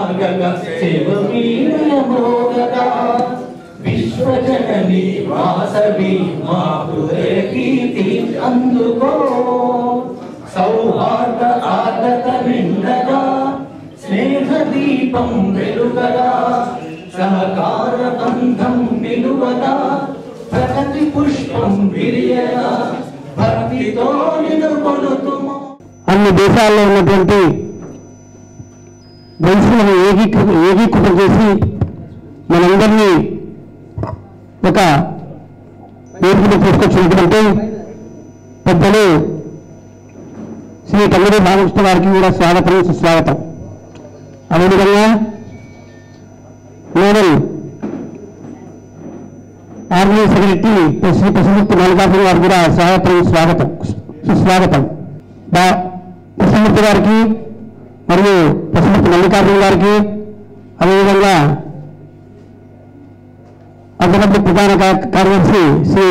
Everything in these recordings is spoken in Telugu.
సాగగా శివమీనమోగగా విశ్వజనని వాసవి మా హృదయ కీర్తి అందుకో సౌహార్ద ఆర్ద్రత నిండగా స్నేహ దీపం వెలుగగా సహకార బంధం నిలువగా ప్రగతి పుష్పం విరియగా భక్తితో నిలుకొనుతుము. అన్ని దేశాల్లో ఉన్నటువంటి దేశాలను ఏకీకృతం చేసి మనందరినీ ఒక వేదికను తీసుకొచ్చినటువంటి పెద్దలు శ్రీ తమ్మిడి బాలకృష్ణ గారికి కూడా స్వాగతం సుస్వాగతం. అదేవిధంగా nodal army secretary Shri Krishnamurthy Mallikarjuna గారికి కూడా స్వాగతం సుస్వాగతం. కృష్ణమూర్తి గారికి మరియు కృష్ణమూర్తి మల్లికార్జున గారికి అదేవిధంగా అదనపు ప్రధాన కార్యదర్శి శ్రీ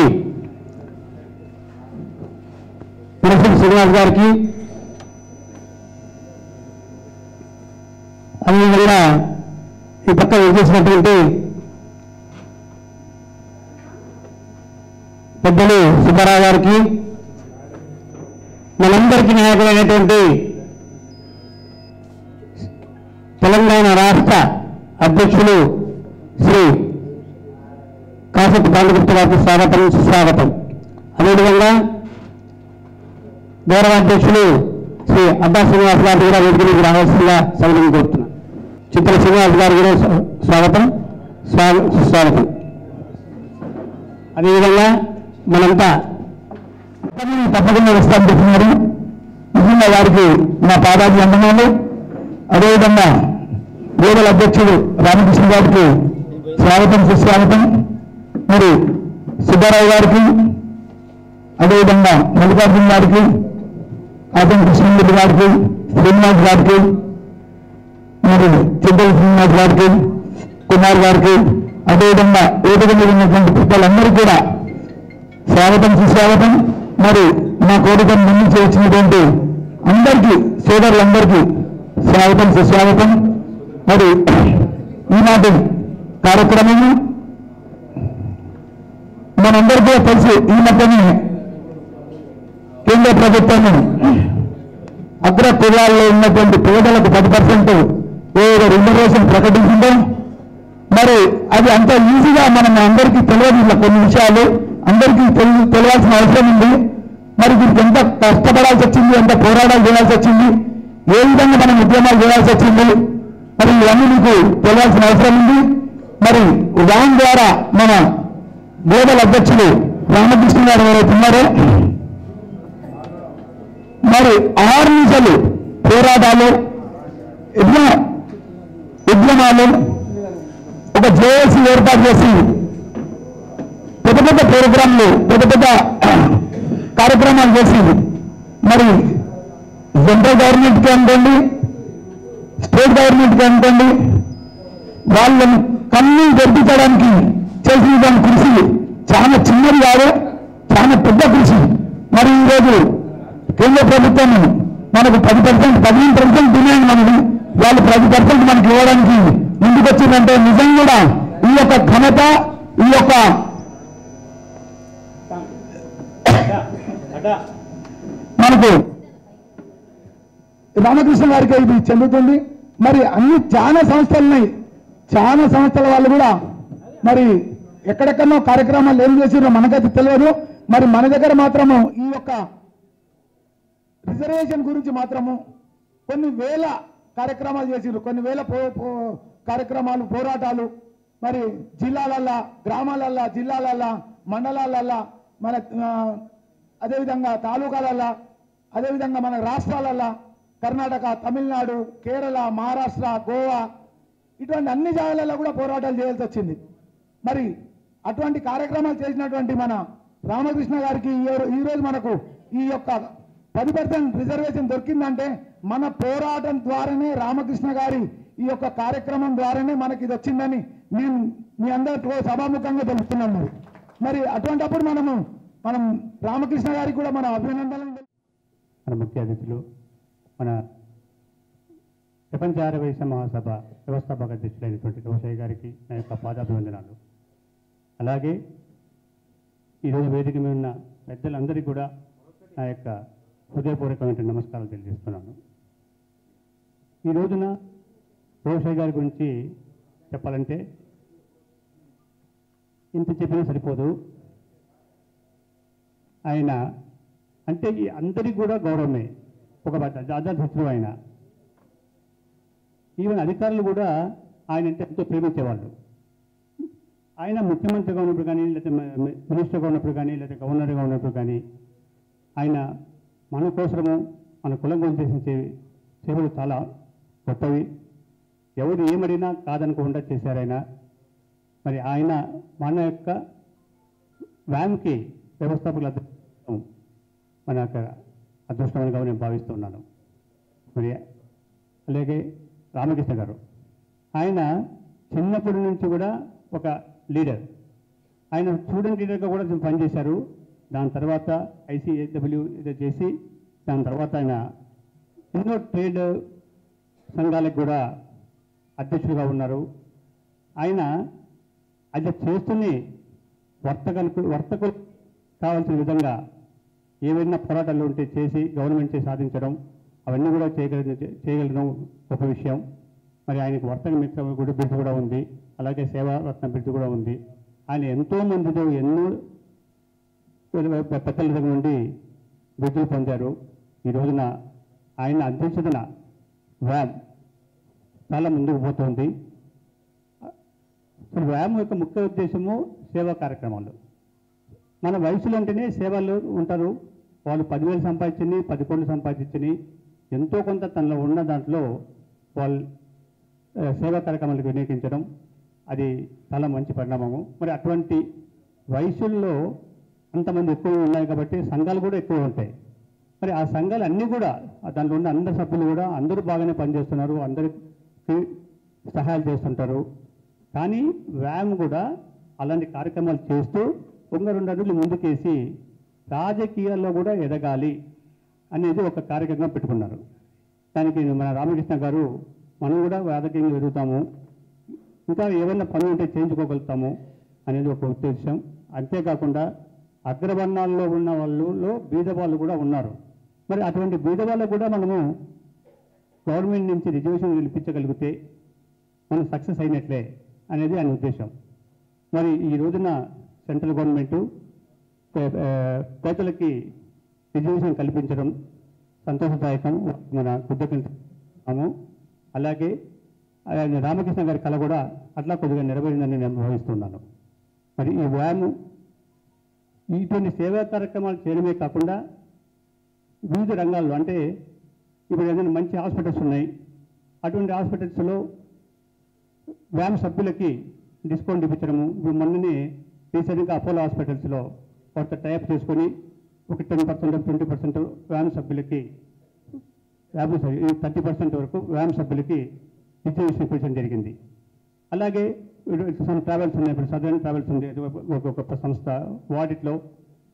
పురసూరి శ్రీనివాస్ గారికి అదేవిధంగా ఈ పక్క చేసినటువంటి పెద్దలు సుబ్బారావు గారికి మనందరికీ నాయకులైనటువంటి తెలంగాణ రాష్ట్ర అధ్యక్షులు శ్రీ కాశపు బాలగుప్త గారికి స్వాగతం సుస్వాగతం. అదేవిధంగా గౌరవ అధ్యక్షులు శ్రీ అడ్డా శ్రీనివాస్ గారికి కూడా వేదికలకు రావాల్సిందిగా సౌకర్యం కోరుతున్నాను. చిత్ర శ్రీనివాస్ గారు కూడా స్వాగతం సుస్వాగతం. అదేవిధంగా మనంతా తప్పకుండా వస్తాను చెప్తున్నారు. నిజంగా వారికి మా పాదాది వందనాలు. అదేవిధంగా గోడల అధ్యక్షుడు రామకృష్ణ గారికి స్వాగతం సుస్వాగతం. మరి సుబ్బారావు గారికి అదేవిధంగా మల్లికార్జున గారికి ఆదం కృష్ణమూర్తి గారికి శ్రీనివాస్ గారికి మరి చింతల శ్రీనివాస్ గారికి కుమార్ గారికి అదేవిధంగా వేదిక మీద ఉన్నటువంటి పెద్దలందరూ కూడా స్వాగతం సుస్వాగతం. మరి మా కోరికను ముందుకు వచ్చినటువంటి అందరికీ సోదరులందరికీ స్వాగతం సుస్వాగతం. మరి ఈనాటి కార్యక్రమము మనందరికీ కూడా తెలిసి ఈ మధ్యనే కేంద్ర ప్రభుత్వం అగ్ర కులాల్లో ఉన్నటువంటి పేదలకు 10% ఏదో రిజర్వేషన్ ప్రకటించిందో మరి అది అంత ఈజీగా మనం అందరికీ తెలియదు. కొన్ని విషయాలు అందరికీ తెలియాల్సిన అవసరం ఉంది. మరి దీనికి ఎంత కష్టపడాల్సి వచ్చింది, ఎంత పోరాటాలు చేయాల్సి వచ్చింది, ఏ విధంగా మనం ఉద్యమాలు చేయాల్సి వచ్చింది, మరి ఇవన్నీ మీకు తెలియాల్సిన అవసరం ఉంది. మరి వ్యాన్ ద్వారా మన గోడల అధ్యక్షులు రామకృష్ణ గారు ఎవరైతే ఉన్నారో మరి ఆర్నిసలు పోరాటాలు ఉద్యమాలు ఒక జేఏసీ ఏర్పాటు చేసి పెద్ద పెద్ద ప్రోగ్రాంలు పెద్ద కార్యక్రమాలు చేసి మరి సెంట్రల్ గవర్నమెంట్కి అనుకోండి స్టేట్ గవర్నమెంట్కి అనుకోండి వాళ్ళని కన్నీ గెలిపించడానికి చేసిన దాని కృషి చాలా చిన్నది కాదు, చాలా పెద్ద కృషి. మరి ఈరోజు కేంద్ర ప్రభుత్వం మనకు 15% డిమాండ్ మనది, వాళ్ళు 10% మనకి ఇవ్వడానికి ముందుకు వచ్చిందంటే నిజం కూడా ఈ యొక్క ఘనత ఈ యొక్క మనకు రామకృష్ణ గారికి ఇది చెందుతుంది. మరి అన్ని చాలా సంస్థలున్నాయి, చాలా సంస్థల వాళ్ళు కూడా మరి ఎక్కడెక్కడో కార్యక్రమాలు ఏం చేసిరో మనకైతే తెలియదు. మరి మన దగ్గర మాత్రము ఈ యొక్క రిజర్వేషన్ గురించి మాత్రము కొన్ని వేల కార్యక్రమాలు చేసిరు, కొన్ని వేల కార్యక్రమాలు పోరాటాలు మరి జిల్లాలల్లా గ్రామాలల్లా జిల్లాలల్లా మండలాలల్లా మన అదేవిధంగా తాలూకాలల్లా అదేవిధంగా మన రాష్ట్రాలల్లా కర్ణాటక తమిళనాడు కేరళ మహారాష్ట్ర గోవా ఇటువంటి అన్ని జాగాలలో కూడా పోరాటాలు చేయాల్సి వచ్చింది. మరి అటువంటి కార్యక్రమాలు చేసినటువంటి మన రామకృష్ణ గారికి ఈరోజు మనకు ఈ యొక్క 10% రిజర్వేషన్ దొరికిందంటే మన పోరాటం ద్వారానే రామకృష్ణ గారి ఈ యొక్క కార్యక్రమం ద్వారానే మనకి ఇది వచ్చిందని నేను మీ అందరితో సభాముఖంగా తెలుపుతున్నాను. మరి అటువంటిప్పుడు మనం రామకృష్ణ గారికి కూడా మన అభినందనలు. మన ముఖ్య అతిథులు మన ప్రపంచ ఆర్యవైశ్య మహాసభ వ్యవస్థాపక అధ్యక్షులైనటువంటి రోషయ్య గారికి నా యొక్క పాదాభివందనాలు. అలాగే ఈరోజు వేదిక మీద ఉన్న పెద్దలందరికీ కూడా నా యొక్క హృదయపూర్వకమైన నమస్కారాలు తెలియజేస్తున్నాను. ఈ రోజున రోషయ్య గారి గురించి చెప్పాలంటే ఇంత చెప్పినా సరిపోదు. ఆయన అంటే ఈ అందరికీ కూడా గౌరవమే, ఒక అధ్యక్షుడు ఆయన. ఈవెన్ అధికారులు కూడా ఆయన అంటే ఎంతో ప్రేమించేవాళ్ళు. ఆయన ముఖ్యమంత్రిగా ఉన్నప్పుడు కానీ, లేకపోతే మినిస్టర్గా ఉన్నప్పుడు కానీ, లేకపోతే గవర్నర్గా ఉన్నప్పుడు కానీ ఆయన మన కోసము మన కులం గురించి చేసే సేవలు చాలా గొప్పవి. ఎవరు ఏమడినా కాదనుకోకుండా చేశారు ఆయన. మరి ఆయన మన యొక్క వ్యామ్కి వ్యవస్థాపకుల మన యొక్క అదృష్టంగా నేను భావిస్తున్నాను. మరి అలాగే రామకృష్ణ గారు, ఆయన చిన్నప్పటి నుంచి కూడా ఒక లీడర్. ఆయన స్టూడెంట్ లీడర్గా కూడా పనిచేశారు. దాని తర్వాత ICAW చేసి దాని తర్వాత ఆయన ఎన్నో ట్రేడ్ సంఘాలకు కూడా అధ్యక్షుడిగా ఉన్నారు. ఆయన అది చేస్తూనే వర్తకులు కావాల్సిన విధంగా ఏవైనా పోరాటాలు ఉంటే చేసి గవర్నమెంట్ సాధించడం, అవన్నీ కూడా చేయగలడం ఒక విషయం. మరి ఆయనకు వర్తక మిత్ర కూడా బిరుదు కూడా ఉంది, అలాగే సేవారత్న బిరుదు కూడా ఉంది. ఆయన ఎంతోమందితో ఎన్నో పెద్దల దగ్గర నుండి బిరుదులు పొందారు. ఈ రోజున ఆయన అధ్యక్షతన వ్యామ్ చాలా ముందుకు పోతుంది. వ్యామ్ యొక్క ముఖ్య ఉద్దేశము సేవా కార్యక్రమాలు. మన వయసులో అంటేనే సేవలు ఉంటారు. వాళ్ళు 10,000 సంపాదించింది, 10 కోట్లు సంపాదించింది, ఎంతో కొంత తనలో ఉన్న దాంట్లో వాళ్ళు సేవా కార్యక్రమాలకు వినియోగించడం అది చాలా మంచి పరిణామము. మరి అటువంటి వయసుల్లో అంతమంది ఎక్కువ ఉన్నాయి కాబట్టి సంఘాలు కూడా ఎక్కువ ఉంటాయి. మరి ఆ సంఘాలు అన్నీ కూడా దాంట్లో ఉన్న అందరి సభ్యులు కూడా అందరూ బాగానే పనిచేస్తున్నారు, అందరికి సహాయాలు చేస్తుంటారు. కానీ వ్యాయామం కూడా అలాంటి కార్యక్రమాలు చేస్తూ 2 అడుగులు ముందుకేసి రాజకీయాల్లో కూడా ఎదగాలి అనేది ఒక కార్యక్రమం పెట్టుకున్నారు. దానికి మన రామకృష్ణ గారు మనం కూడా రాజకీయంగా ఎదుగుతాము, ఇంకా ఏమైనా పనులు ఉంటే చేయించుకోగలుగుతాము అనేది ఒక ఉద్దేశం. అంతేకాకుండా అగ్రవర్ణాల్లో ఉన్న వాళ్ళలో బీదవాళ్ళు కూడా ఉన్నారు. మరి అటువంటి బీదవాళ్ళకు కూడా మనము గవర్నమెంట్ నుంచి రిజర్వేషన్ గెలిపించగలిగితే మనం సక్సెస్ అయినట్లే అనేది ఆయన ఉద్దేశం. మరి ఈ రోజున సెంట్రల్ గవర్నమెంటు పేదలకి రిజర్వేషన్ కల్పించడం సంతోషదాయకం, మన కృతజ్ఞతము. అలాగే రామకృష్ణ గారి కళ కూడా అట్లా కొద్దిగా నెరవేరిందని నేను భావిస్తున్నాను. మరి ఈ వ్యాయామం ఇటువంటి సేవా కార్యక్రమాలు చేయడమే కాకుండా వివిధ రంగాల్లో, అంటే ఇప్పుడు ఏదైనా మంచి హాస్పిటల్స్ ఉన్నాయి, అటువంటి హాస్పిటల్స్లో వ్యాయామ సభ్యులకి డిస్కౌంట్ ఇప్పించడము. ఇప్పుడు మొన్ననే రీసెంట్గా అపోలో హాస్పిటల్స్లో కొంత టైప్ చేసుకొని ఒక 10% 20% వ్యాయామ సభ్యులకి 30% వరకు వ్యాయామ సభ్యులకి రిజర్వేషన్ ఇప్పించడం జరిగింది. అలాగే ట్రావెల్స్ ఉన్నాయి, ఇప్పుడు సదరన్ ట్రావెల్స్ ఉంది ఒక సంస్థ, వాటిలో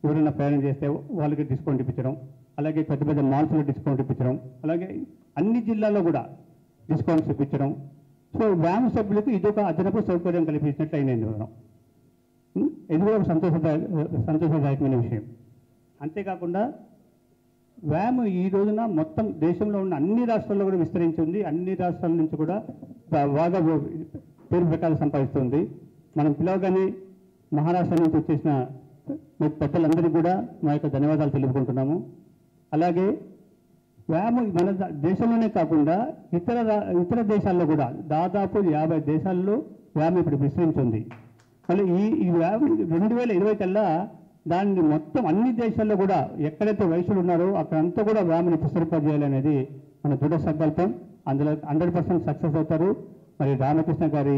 ఎవరైనా ప్రయాణం చేస్తే వాళ్ళకి డిస్కౌంట్ ఇప్పించడం, అలాగే పెద్ద పెద్ద మాల్స్లో డిస్కౌంట్ ఇప్పించడం, అలాగే అన్ని జిల్లాల్లో కూడా డిస్కౌంట్స్ ఇప్పించడం. సో వ్యాయామ సభ్యులకు ఇది ఒక అదనపు సౌకర్యం కల్పించినట్లు అయినది. ఇది కూడా ఒక సంతోషదాయకమైన విషయం. అంతేకాకుండా వ్యాయామం ఈ రోజున మొత్తం దేశంలో ఉన్న అన్ని రాష్ట్రాల్లో కూడా విస్తరించింది. అన్ని రాష్ట్రాల నుంచి కూడా బాగా పేరు ప్రకారం సంపాదిస్తుంది. మనం పిలవగానే మహారాష్ట్ర నుంచి వచ్చేసిన పెద్దలందరికీ కూడా మా యొక్క ధన్యవాదాలు తెలుపుకుంటున్నాము. అలాగే వ్యాయామం మన దేశంలోనే కాకుండా ఇతర దేశాల్లో కూడా దాదాపు 50 దేశాల్లో వ్యాయామం ఇప్పుడు విస్తరించింది. మళ్ళీ ఈ వ్యాయామం 2020 కల్లా దాన్ని మొత్తం అన్ని దేశాల్లో కూడా ఎక్కడైతే వయసులు ఉన్నారో అక్కడంతా కూడా వ్యాయామాన్ని విస్తరింపజేయాలనేది మన దృఢ సంకల్పం. అందులో 100% సక్సెస్ అవుతారు. మరి రామకృష్ణ గారి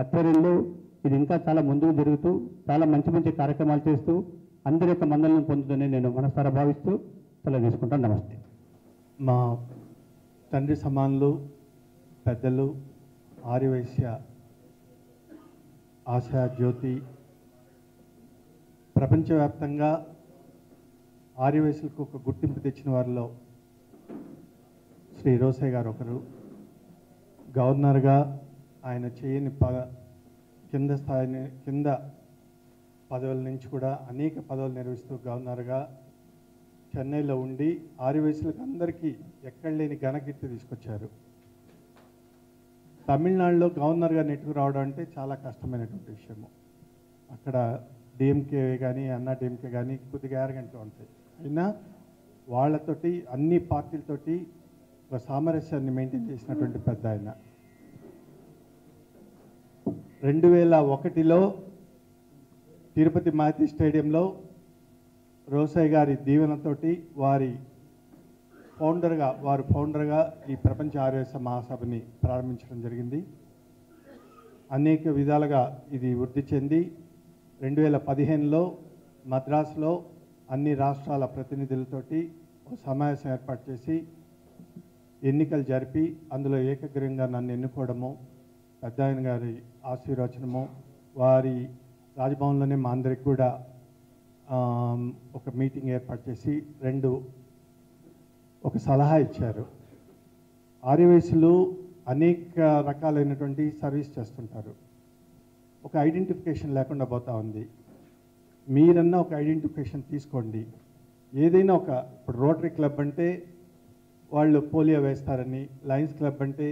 ఆధ్వర్యంలో ఇది ఇంకా చాలా ముందుకు జరుగుతూ చాలా మంచి మంచి కార్యక్రమాలు చేస్తూ అందరి యొక్క మందలను పొందుతుందని నేను మనసారా భావిస్తూ సెలవు తీసుకుంటాను. నమస్తే. మా తండ్రి సమానులు పెద్దలు ఆర్యవైశ్య ఆశా జ్యోతి ప్రపంచవ్యాప్తంగా ఆర్యవైశ్యులకు ఒక గుర్తింపు తెచ్చిన వారిలో శ్రీ రోసయ్య గారు ఒకరు. గవర్నర్గా ఆయన చేయని కింద పదవుల నుంచి కూడా అనేక పదవులు నిర్వహిస్తూ గవర్నర్గా చెన్నైలో ఉండి ఆర్యవైశ్యులకు అందరికీ ఎక్కడ లేని ఘనకీర్తి తీసుకొచ్చారు. తమిళనాడులో గవర్నర్గా నెట్టుకు రావడం అంటే చాలా కష్టమైనటువంటి విషయము. అక్కడ డిఎంకే కానీ అన్నా డిఎంకే కానీ కొద్దిగా యారగెంట్గా ఉంటాయి. అయినా వాళ్ళతోటి అన్ని పార్టీలతోటి ఒక సామరస్యాన్ని మెయింటైన్ చేసినటువంటి పెద్ద ఆయన. 2001లో తిరుపతి మాతి స్టేడియంలో రోసయ్య గారి దీవెనతోటి వారు ఫౌండర్గా ఈ ప్రపంచ ఆర్యవైశ్య మహాసభని ప్రారంభించడం జరిగింది. అనేక విధాలుగా ఇది వృద్ధి చెంది 2015లో మద్రాసులో అన్ని రాష్ట్రాల ప్రతినిధులతోటి ఒక సమావేశం ఏర్పాటు చేసి ఎన్నికలు జరిపి అందులో ఏకగ్రీవంగా నన్ను ఎన్నుకోవడము, పెద్ద ఆయన గారి ఆశీర్వచనము, వారి రాజ్భవన్లోనే మా అందరికి కూడా ఒక మీటింగ్ ఏర్పాటు చేసి ఒక సలహా ఇచ్చారు. ఆర్యవైశ్యులు అనేక రకాలైనటువంటి సర్వీస్ చేస్తుంటారు. ఒక ఐడెంటిఫికేషన్ లేకుండా పోతా ఉంది. మీరన్నా ఒక ఐడెంటిఫికేషన్ తీసుకోండి. ఏదైనా ఇప్పుడు రోటరీ క్లబ్ అంటే వాళ్ళు పోలియో వేస్తారని, లయన్స్ క్లబ్ అంటే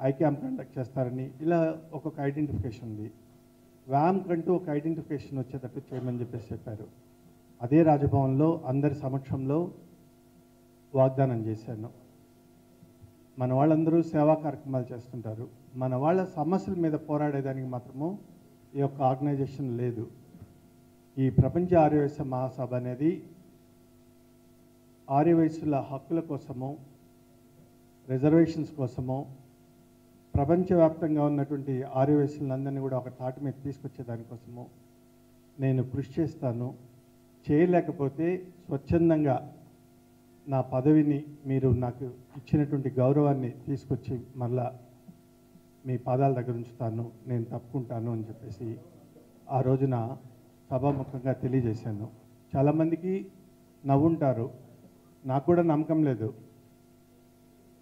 ఐ క్యాంప్ కండక్ట్ చేస్తారని, ఇలా ఒక్కొక్క ఐడెంటిఫికేషన్ ఉంది. వ్యామ్ కంటూ ఒక ఐడెంటిఫికేషన్ వచ్చేటట్టు చేయమని చెప్పారు. అదే రాజభవన్లో అందరి సమక్షంలో వాగ్దానం చేశాను. మన వాళ్ళందరూ సేవా కార్యక్రమాలు చేస్తుంటారు. మన వాళ్ళ సమస్యల మీద పోరాడేదానికి మాత్రము ఈ యొక్క ఆర్గనైజేషన్ లేదు. ఈ ప్రపంచ ఆర్యవైశ్య మహాసభ అనేది ఆర్యవైశ్యుల హక్కుల కోసము, రిజర్వేషన్స్ కోసము, ప్రపంచవ్యాప్తంగా ఉన్నటువంటి ఆర్యవైశ్యులందరినీ కూడా ఒక తాటి మీద తీసుకొచ్చే దానికోసము నేను కృషి చేస్తాను. చేయలేకపోతే స్వచ్ఛందంగా నా పదవిని, మీరు నాకు ఇచ్చినటువంటి గౌరవాన్ని తీసుకొచ్చి మళ్ళా మీ పాదాల దగ్గర ఉంచుతాను, నేను తప్పుకుంటాను అని చెప్పేసి ఆ రోజున సభాముఖంగా తెలియజేశాను. చాలామందికి నవ్వుంటారు, నాకు కూడా నమ్మకం లేదు.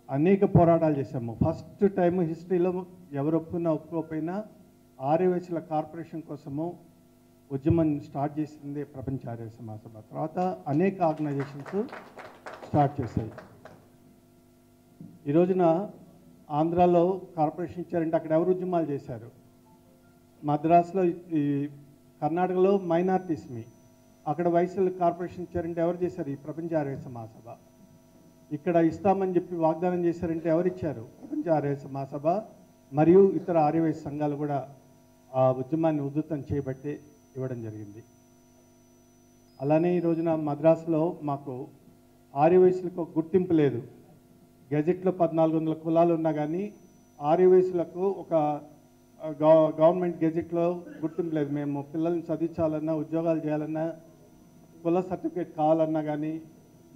అనేక పోరాటాలు చేశాము. ఫస్ట్ టైం హిస్టరీలో ఎవరు ఒప్పుకోకపోయినా ఆర్యవైశ్యుల కార్పొరేషన్ కోసము ఉద్యమం స్టార్ట్ చేసింది ప్రపంచ ఆర్యవైశ్య మహాసభ. తర్వాత అనేక ఆర్గనైజేషన్స్ స్టార్ట్ చేశాయి. ఈ రోజున ఆంధ్రాలో కార్పొరేషన్ ఇచ్చారంటే అక్కడ ఎవరు ఉద్యమాలు చేశారు? మద్రాసులో, ఈ కర్ణాటకలో మైనార్టీస్ని, అక్కడ వైశ్యుల కార్పొరేషన్ ఇచ్చారంటే ఎవరు చేశారు? ఈ ప్రపంచ ఆర్యవైశ్య మహాసభ. ఇక్కడ ఇస్తామని చెప్పి వాగ్దానం చేశారంటే ఎవరిచ్చారు? ప్రపంచ ఆర్యవైశ్య మహాసభ మరియు ఇతర ఆర్యవైశ్య సంఘాలు కూడా ఆ ఉద్యమాన్ని ఉధృతం చేయబట్టే ఇవ్వడం జరిగింది. అలానే ఈ రోజున మద్రాసులో మాకు ఆర్యవైశ్యులకు ఒక గుర్తింపు లేదు. గెజెట్లో 1400 కులాలు ఉన్నా కానీ ఆర్యవైశ్యులకు ఒక గవర్నమెంట్ గెజెట్లో గుర్తింపు లేదు. మేము పిల్లల్ని చదివించాలన్నా, ఉద్యోగాలు చేయాలన్నా, కుల సర్టిఫికేట్ కావాలన్నా కానీ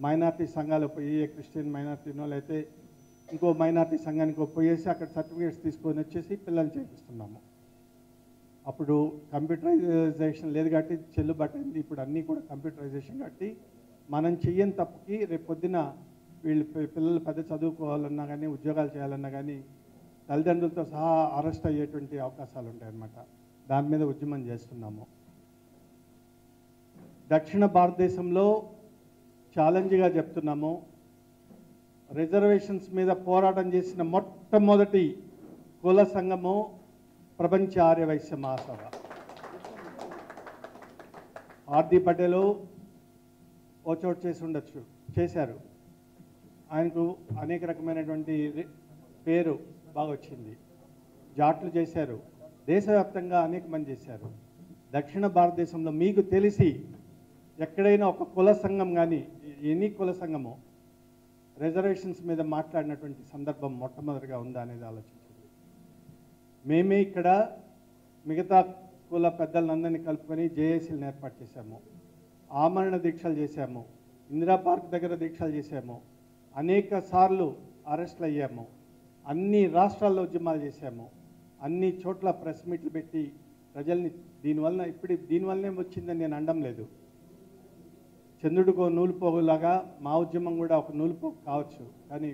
మైనార్టీ సంఘాలు పోయి, క్రిస్టియన్ మైనార్టీనో లేకపోతే ఇంకో మైనార్టీ సంఘానికి పోయేసి అక్కడ సర్టిఫికేట్స్ తీసుకొని వచ్చేసి పిల్లల్ని చేపిస్తున్నాము. అప్పుడు కంప్యూటరైజేషన్ లేదు కాబట్టి చెల్లుబాటు అయింది. ఇప్పుడు అన్నీ కూడా కంప్యూటరైజేషన్ కాబట్టి మనం చెయ్యని తప్పుకి రేపు పొద్దున వీళ్ళు పిల్లలు పెద్ద చదువుకోవాలన్నా కానీ, ఉద్యోగాలు చేయాలన్నా కానీ తల్లిదండ్రులతో సహా అరెస్ట్ అయ్యేటువంటి అవకాశాలు ఉంటాయన్నమాట. దాని మీద ఉద్యమం చేస్తున్నాము. దక్షిణ భారతదేశంలో ఛాలెంజ్గా చెప్తున్నాము, రిజర్వేషన్స్ మీద పోరాటం చేసిన మొట్టమొదటి కుల సంఘము ప్రపంచ ఆర్యవైశ్య మహాసభ. ఆర్డి పటేలు ఓ చోటు చేశారు. ఆయనకు అనేక రకమైనటువంటి పేరు బాగా వచ్చింది. జాట్లు చేశారు. దేశవ్యాప్తంగా అనేక మంది చేశారు. దక్షిణ భారతదేశంలో మీకు తెలిసి ఎక్కడైనా ఒక కుల సంఘం కానీ, ఎనీ కుల సంఘము రిజర్వేషన్స్ మీద మాట్లాడినటువంటి సందర్భం మొట్టమొదటిగా ఉందా అనేది ఆలోచించండి. మేమే ఇక్కడ మిగతా కుల పెద్దలందరినీ కలుపుకొని జేఏసీలను ఏర్పాటు చేశాము. ఆమరణ దీక్షలు చేశాము. ఇందిరా పార్క్ దగ్గర దీక్షలు చేశాము. అనేక సార్లు అరెస్టులు అయ్యాము. అన్ని రాష్ట్రాల్లో ఉద్యమాలు చేశాము. అన్ని చోట్ల ప్రెస్ మీట్లు పెట్టి ప్రజల్ని దీనివల్లనే వచ్చిందని నేను అనడం లేదు. చంద్రుడికో నూలుపోగులాగా మా ఉద్యమం కూడా ఒక నూలుపోగు కావచ్చు, కానీ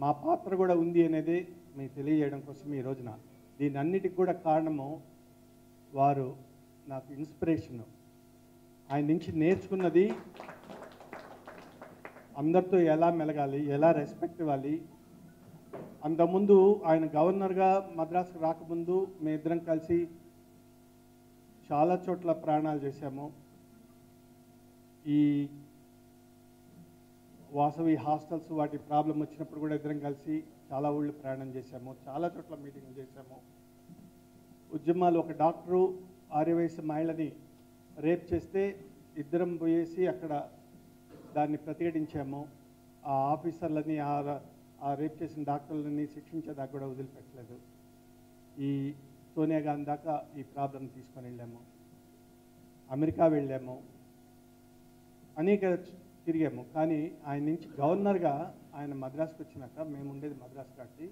మా పాత్ర కూడా ఉంది అనేది మీకు తెలియజేయడం కోసం ఈ రోజున దీని అన్నిటికి కూడా కారణము వారు నాకు ఇన్స్పిరేషను. ఆయన నుంచి నేర్చుకున్నది అందరితో ఎలా మెలగాలి, ఎలా రెస్పెక్ట్ ఇవ్వాలి. అంతకుముందు ఆయన గవర్నర్గా మద్రాసుకు రాకముందు మేమిద్దరం కలిసి చాలా చోట్ల ప్రయాణాలు చేశాము. ఈ వాసవి హాస్టల్స్ వాటి ప్రాబ్లం వచ్చినప్పుడు కూడా ఇద్దరం కలిసి చాలా ఊళ్ళు ప్రయాణం చేశాము, చాలా చోట్ల మీటింగ్ చేశాము. ఉద్యమాలు, ఒక డాక్టరు ఆర్యవయసు మహిళని రేప్ చేస్తే ఇద్దరం పోయేసి అక్కడ దాన్ని ప్రతిఘటించాము. ఆ ఆఫీసర్లని, ఆ రేప్ చేసిన డాక్టర్లని శిక్షించేదాకా కూడా వదిలిపెట్టలేదు. ఈ సోనియా గాంధీ దాకా ఈ ప్రాబ్లం తీసుకొని వెళ్ళాము. అమెరికా వెళ్ళాము, అనేక తిరిగాము. కానీ ఆయన నుంచి గవర్నర్గా ఆయన మద్రాసుకు వచ్చినాక, మేము ఉండేది మద్రాసు కాబట్టి,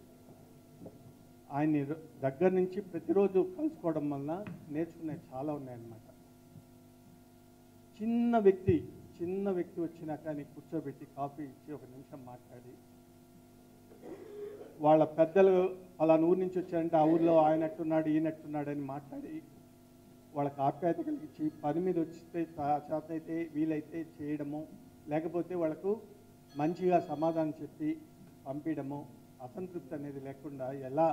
ఆయన్ని దగ్గర నుంచి ప్రతిరోజు కలుసుకోవడం వలన నేర్చుకునేవి చాలా ఉన్నాయన్నమాట. చిన్న వ్యక్తి వచ్చినాక ఆయన కూర్చోబెట్టి కాఫీ ఇచ్చి 1 నిమిషం మాట్లాడి, వాళ్ళ పెద్దలు పలానా ఊరు నుంచి వచ్చారంటే ఆ ఊర్లో ఆయన ఎట్టున్నాడు, ఈయనట్టున్నాడు అని మాట్లాడి వాళ్ళకి ఆప్యాయత కలిగించి, పని మీద వచ్చితే చేత అయితే వీలైతే చేయడము, లేకపోతే వాళ్ళకు మంచిగా సమాధానం చెప్పి పంపించడము, అసంతృప్తి అనేది లేకుండా ఎలా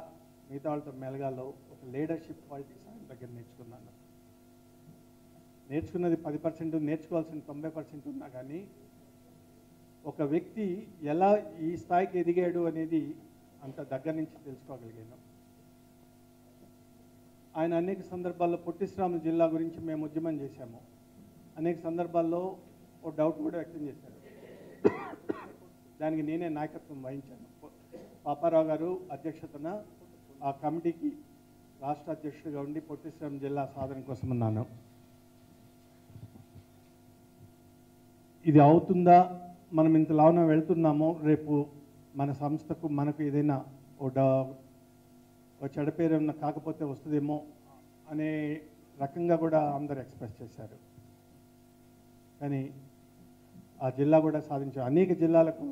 మిగతా వాళ్ళతో మెలగాలో ఒక లీడర్షిప్ క్వాలిటీస్ ఆయన దగ్గర నేర్చుకున్నాను. నేర్చుకున్నది 10%, నేర్చుకోవాల్సిన 90% ఉన్నా కానీ ఒక వ్యక్తి ఎలా ఈ స్థాయికి ఎదిగాడు అనేది అంత దగ్గర నుంచి తెలుసుకోగలిగాను. ఆయన అనేక సందర్భాల్లో పొట్టి శ్రీరాములు జిల్లా గురించి మేము ఉద్యమం చేశాము. అనేక సందర్భాల్లో ఓ డౌట్ కూడా వ్యక్తం చేశారు. దానికి నేనే నాయకత్వం వహించాను. పాపారావు గారు అధ్యక్షతన ఆ కమిటీకి రాష్ట్ర అధ్యక్షుడిగా ఉండి పొట్టి శ్రీరాములు జిల్లా సాధన కోసం ఉన్నాను. ఇది అవుతుందా, మనం ఇంత లావున వెళ్తున్నామో, రేపు మన సంస్థకు మనకు ఏదైనా ఒక చెడ పేరు ఏమన్నా కాకపోతే వస్తుందేమో అనే రకంగా కూడా అందరు ఎక్స్ప్రెస్ చేశారు. కానీ ఆ జిల్లా కూడా సాధించారు. అనేక జిల్లాలకు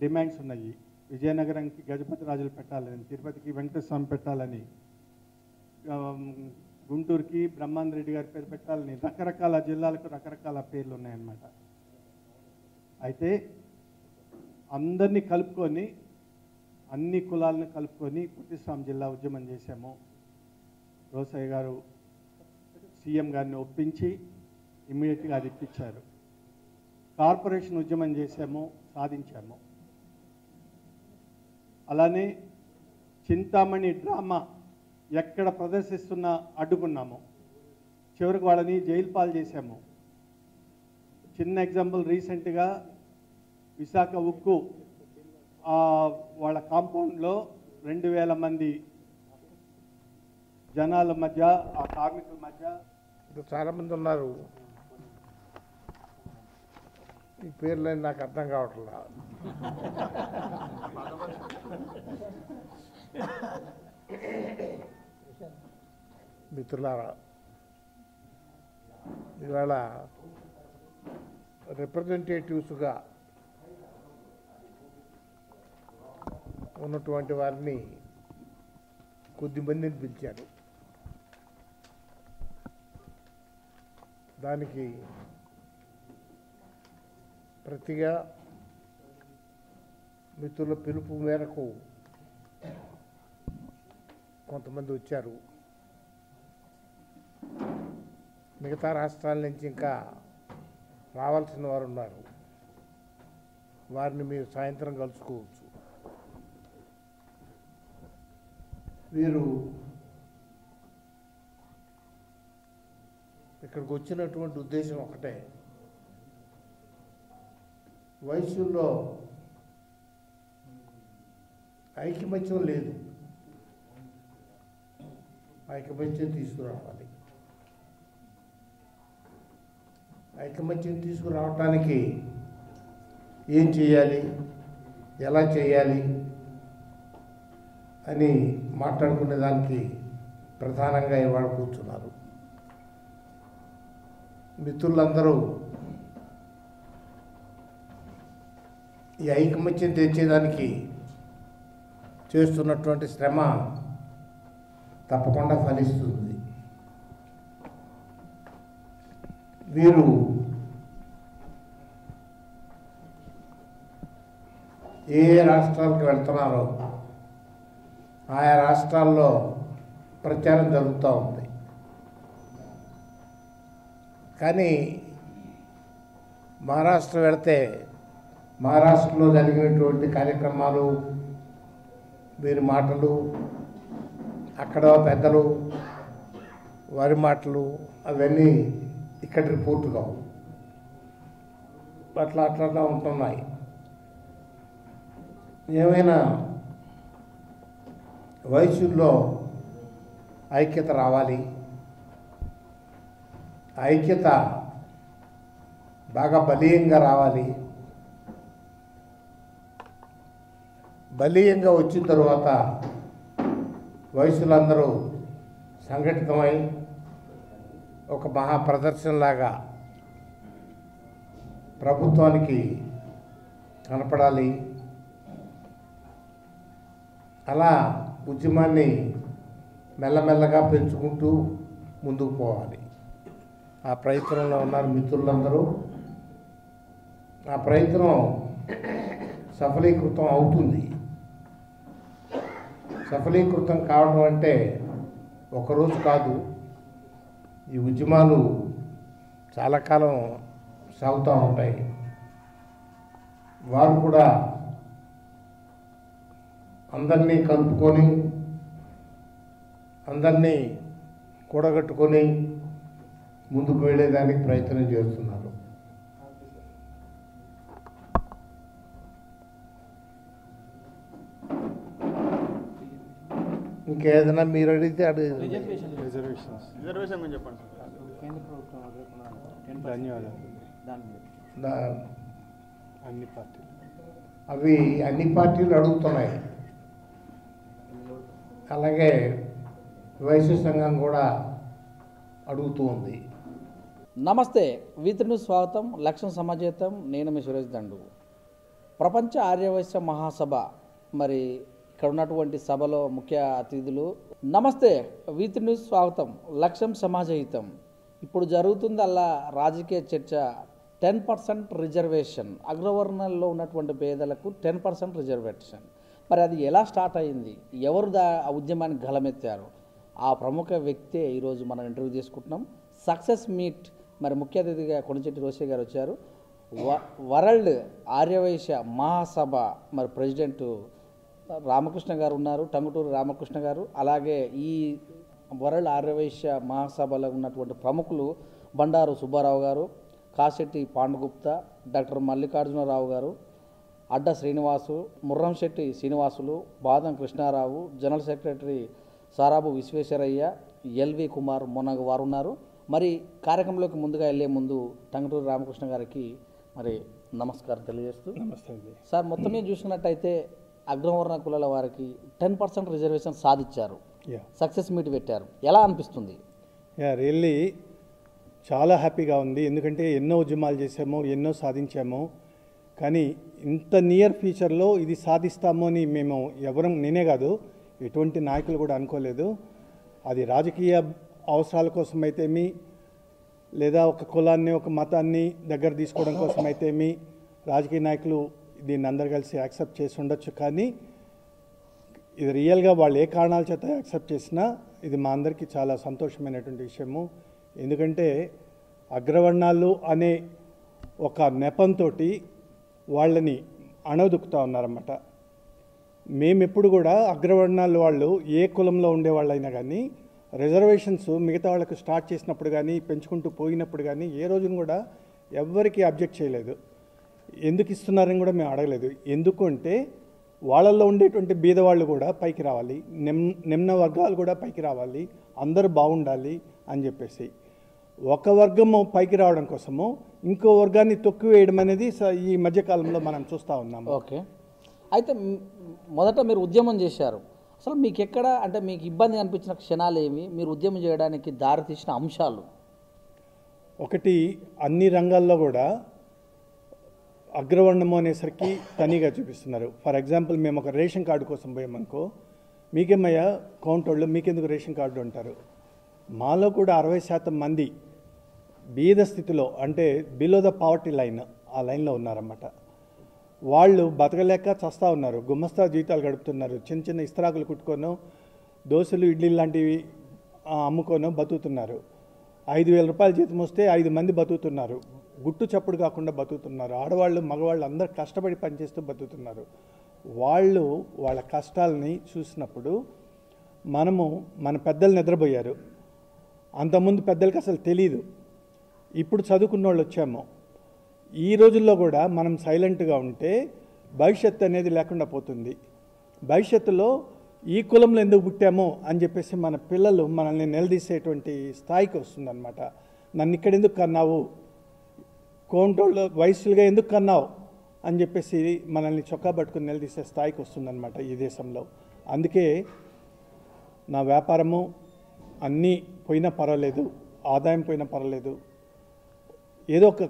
డిమాండ్స్ ఉన్నాయి. విజయనగరంకి గజపతి రాజులు పెట్టాలని, తిరుపతికి వెంకటస్వామి పెట్టాలని, గుంటూరుకి బ్రహ్మాంద రెడ్డి గారి పేరు పెట్టాలని, రకరకాల జిల్లాలకు రకరకాల పేర్లు ఉన్నాయన్నమాట. అయితే అందరినీ కలుపుకొని, అన్ని కులాలను కలుపుకొని పొట్టి శ్రీరాములు జిల్లా ఉద్యమం చేశాము. రోసయ్య గారు సీఎం గారిని ఒప్పించి ఇమ్మీడియట్గా అది ఇప్పించారు. కార్పొరేషన్ ఉద్యమం చేశాము, సాధించాము. అలానే చింతామణి డ్రామా ఎక్కడ ప్రదర్శిస్తున్నా అడ్డుకున్నాము. చివరికి వాళ్ళని జైలు పాలు చేశాము. చిన్న ఎగ్జాంపుల్, రీసెంట్గా విశాఖ ఉక్కు వాళ్ళ కాంపౌండ్లో 2000 మంది జనాల మధ్య, ఆ కార్మికుల మధ్య చాలామంది ఉన్నారు. ఈ పేర్లని నాకు అర్థం కావట్లా. మిత్రులారా, ఇవాళ రిప్రజెంటేటివ్స్గా ఉన్నటువంటి వారిని కొద్దిమందిని పిలిచారు. దానికి ప్రతిగా మిత్రుల పిలుపు మేరకు కొంతమంది వచ్చారు. మిగతా రాష్ట్రాల నుంచి ఇంకా రావాల్సిన వారు ఉన్నారు. వారిని మీరు సాయంత్రం కలుసుకోవచ్చు. వీరు ఇక్కడికి వచ్చినటువంటి ఉద్దేశం ఒకటే, వయసులో ఐకమత్యం లేదు, ఐకమత్యం తీసుకురావాలి. ఐకమత్యం తీసుకురావటానికి ఏం చేయాలి, ఎలా చేయాలి అని మాట్లాడుకునే దానికి ప్రధానంగా ఇవాళ కూర్చున్నారు. మిత్రులందరూ ఈ ఐకమత్యం తెచ్చేదానికి చేస్తున్నటువంటి శ్రమ తప్పకుండా ఫలిస్తుంది. వీరు ఏ రాష్ట్రాలకు వెళ్తున్నారో ఆయా రాష్ట్రాల్లో ప్రచారం జరుగుతూ ఉంది. కానీ మహారాష్ట్ర వెళితే మహారాష్ట్రలో జరిగినటువంటి కార్యక్రమాలు, వీరి మాటలు, అక్కడ పెద్దలు వారి మాటలు అవన్నీ ఇక్కడ రిపోర్టు కావు. అట్లా ఉంటున్నాయి. ఏమైనా వయసుల్లో ఐక్యత రావాలి. ఐక్యత బాగా బలీయంగా రావాలి. బలీయంగా వచ్చిన తరువాత వయసులందరూ సంఘటితమై ఒక మహా ప్రదర్శనలాగా ప్రభుత్వానికి కనపడాలి. అలా ఉద్యమాన్ని మెల్లమెల్లగా పెంచుకుంటూ ముందుకు పోవాలి. ఆ ప్రయత్నంలో ఉన్నారు మిత్రులందరూ. ఆ ప్రయత్నం సఫలీకృతం అవుతుంది. సఫలీకృతం కావడం అంటే ఒకరోజు కాదు. ఈ ఉద్యమాలు చాలా కాలం సాగుతూ ఉంటాయి. వారు కూడా అందరినీ కలుపుకొని, అందరినీ కూడగట్టుకొని ముందుకు వెళ్ళేదానికి ప్రయత్నం చేస్తున్నారు. ఇంకేదైనా మీరు అడిగితే రిజర్వేషన్స్ ధన్యవాదాలు. అన్ని పార్టీలు అవి అన్ని పార్టీలు అడుగుతున్నాయి. అలాగే వైశ్య సంఘం కూడా అడుగుతూ ఉంది. నమస్తే, వీతును స్వాగతం. లక్ష్యం సమాజేతం. నేను మీ సురేష్ దండు. ప్రపంచ ఆర్యవైశ్య మహాసభ, మరి ఇక్కడ ఉన్నటువంటి సభలో ముఖ్య అతిథులు. నమస్తే, వీతును స్వాగతం. లక్ష్యం సమాజహితం. ఇప్పుడు జరుగుతుందల్లా రాజకీయ చర్చ. 10% రిజర్వేషన్, అగ్రవర్ణాల్లో ఉన్నటువంటి పేదలకు 10% రిజర్వేషన్. మరి అది ఎలా స్టార్ట్ అయింది, ఎవరు ఆ ఉద్యమాన్ని గలమెత్తారు, ఆ ప్రముఖ వ్యక్తే ఈరోజు మనం ఇంటర్వ్యూ చేసుకుంటున్నాం. సక్సెస్ మీట్, మరి ముఖ్య అతిథిగా కొణిచెట్టి రోషయ్య గారు వచ్చారు. వరల్డ్ ఆర్యవైశ్య మహాసభ మరి ప్రెసిడెంట్ రామకృష్ణ గారు ఉన్నారు, టంగుటూరి రామకృష్ణ గారు. అలాగే ఈ వరల్డ్ ఆర్యవైశ్య మహాసభలో ఉన్నటువంటి ప్రముఖులు బండారు సుబ్బారావు గారు, కాశెట్టి పాండుగుప్తా, డాక్టర్ మల్లికార్జునరావు గారు, అడ్డ Srinivasu, Murramsetti Srinivasulu, Badam Krishnarao, general secretary Sarabu Visweswaraiah, L V Kumar మొన్నగ వారు ఉన్నారు. మరి కార్యక్రమంలోకి ముందుగా వెళ్ళే ముందు టంగుటూరి రామకృష్ణ గారికి మరి నమస్కారం తెలియజేస్తూ. నమస్తే అండి సార్, మొత్తం మీద చూసుకున్నట్టయితే అగ్రవర్ణ కులాల వారికి 10% రిజర్వేషన్ సాధించారు, సక్సెస్ మీట్ పెట్టారు. ఎలా అనిపిస్తుంది? రియల్లీ చాలా హ్యాపీగా ఉంది. ఎందుకంటే ఎన్నో ఉద్యమాలు చేసాము, ఎన్నో సాధించాము. కానీ ఇంత నియర్ ఫ్యూచర్లో ఇది సాధిస్తాము అని మేము నేనే కాదు, ఎటువంటి నాయకులు కూడా అనుకోలేదు. అది రాజకీయ అవసరాల కోసం అయితేమి, లేదా ఒక కులాన్ని ఒక మతాన్ని దగ్గర తీసుకోవడం కోసం అయితేమి రాజకీయ నాయకులు దీన్ని అందరు కలిసి యాక్సెప్ట్ చేసి ఉండొచ్చు. కానీ ఇది రియల్గా వాళ్ళు ఏ కారణాల చేత యాక్సెప్ట్ చేసినా ఇది మా అందరికీ చాలా సంతోషమైనటువంటి విషయము. ఎందుకంటే అగ్రవర్ణాలు అనే ఒక నెపంతో వాళ్ళని అణదుకుతూ ఉన్నారన్నమాట. మేమెప్పుడు కూడా అగ్రవర్ణాలు వాళ్ళు ఏ కులంలో ఉండేవాళ్ళైనా కానీ రిజర్వేషన్స్ మిగతా వాళ్ళకు స్టార్ట్ చేసినప్పుడు కానీ పెంచుకుంటూ పోయినప్పుడు కానీ ఏ రోజున కూడా ఎవ్వరికీ అబ్జెక్ట్ చేయలేదు. ఎందుకు ఇస్తున్నారని కూడా మేము అడగలేదు. ఎందుకంటే వాళ్ళల్లో ఉండేటువంటి బీదవాళ్ళు కూడా పైకి రావాలి, నిమ్న వర్గాలు కూడా పైకి రావాలి, అందరూ బాగుండాలి అని చెప్పేసి ఒక వర్గము పైకి రావడం కోసము ఇంకో వర్గాన్ని తొక్కివేయడం అనేది ఈ మధ్యకాలంలో మనం చూస్తూ ఉన్నాము. ఓకే, అయితే మొదట మీరు ఉద్యమం చేశారు. అసలు మీకు ఎక్కడ అంటే మీకు ఇబ్బంది అనిపించిన క్షణాలు ఏమి, మీరు ఉద్యమం చేయడానికి దారితీసిన అంశాలు? ఒకటి, అన్ని రంగాల్లో కూడా అగ్రవర్ణము అనేసరికి తనీగా చూపిస్తున్నారు. ఫర్ ఎగ్జాంపుల్ మేము ఒక రేషన్ కార్డు కోసం పోయామనుకో, మీకేమయ్యా కౌంట్ వాళ్ళు మీకెందుకు రేషన్ కార్డు అంటారు. మాలో కూడా 60% మంది బీద స్థితిలో, అంటే బిలో ద పావర్టీ లైన్, ఆ లైన్లో ఉన్నారన్నమాట. వాళ్ళు బతకలేక చస్తూ ఉన్నారు, గుమస్తా జీతాలు గడుపుతున్నారు, చిన్న చిన్న ఇస్త్రాకులు కుట్టుకోను, దోశలు ఇడ్లీ లాంటివి అమ్ముకోను బతుకుతున్నారు. 5,000 రూపాయల జీతం వస్తే 5 మంది బతుకుతున్నారు, గుట్టు చప్పుడు కాకుండా బతుకుతున్నారు. ఆడవాళ్ళు మగవాళ్ళు అందరూ కష్టపడి పనిచేస్తూ బతుకుతున్నారు. వాళ్ళు వాళ్ళ కష్టాలని చూసినప్పుడు మన పెద్దలు నిద్రపోయారు. అంతకుముందు పెద్దలకి అసలు తెలీదు. ఇప్పుడు చదువుకున్న వాళ్ళు వచ్చాము. ఈ రోజుల్లో కూడా మనం సైలెంట్గా ఉంటే భవిష్యత్తు అనేది లేకుండా పోతుంది. భవిష్యత్తులో ఈ కులంలో ఎందుకు పుట్టామో అని చెప్పేసి మన పిల్లలు మనల్ని నిలదీసేటువంటి స్థాయికి వస్తుందన్నమాట. నన్ను ఇక్కడ ఎందుకు కన్నావు, కోంటోళ్ళు వయసులుగా ఎందుకు కన్నావు అని చెప్పేసి మనల్ని చొక్కా పట్టుకుని నిలదీసే స్థాయికి వస్తుందన్నమాట ఈ దేశంలో. అందుకే నా వ్యాపారము అన్నీ పోయినా పర్వాలేదు, ఆదాయం పోయినా పర్వాలేదు, ఏదో ఒక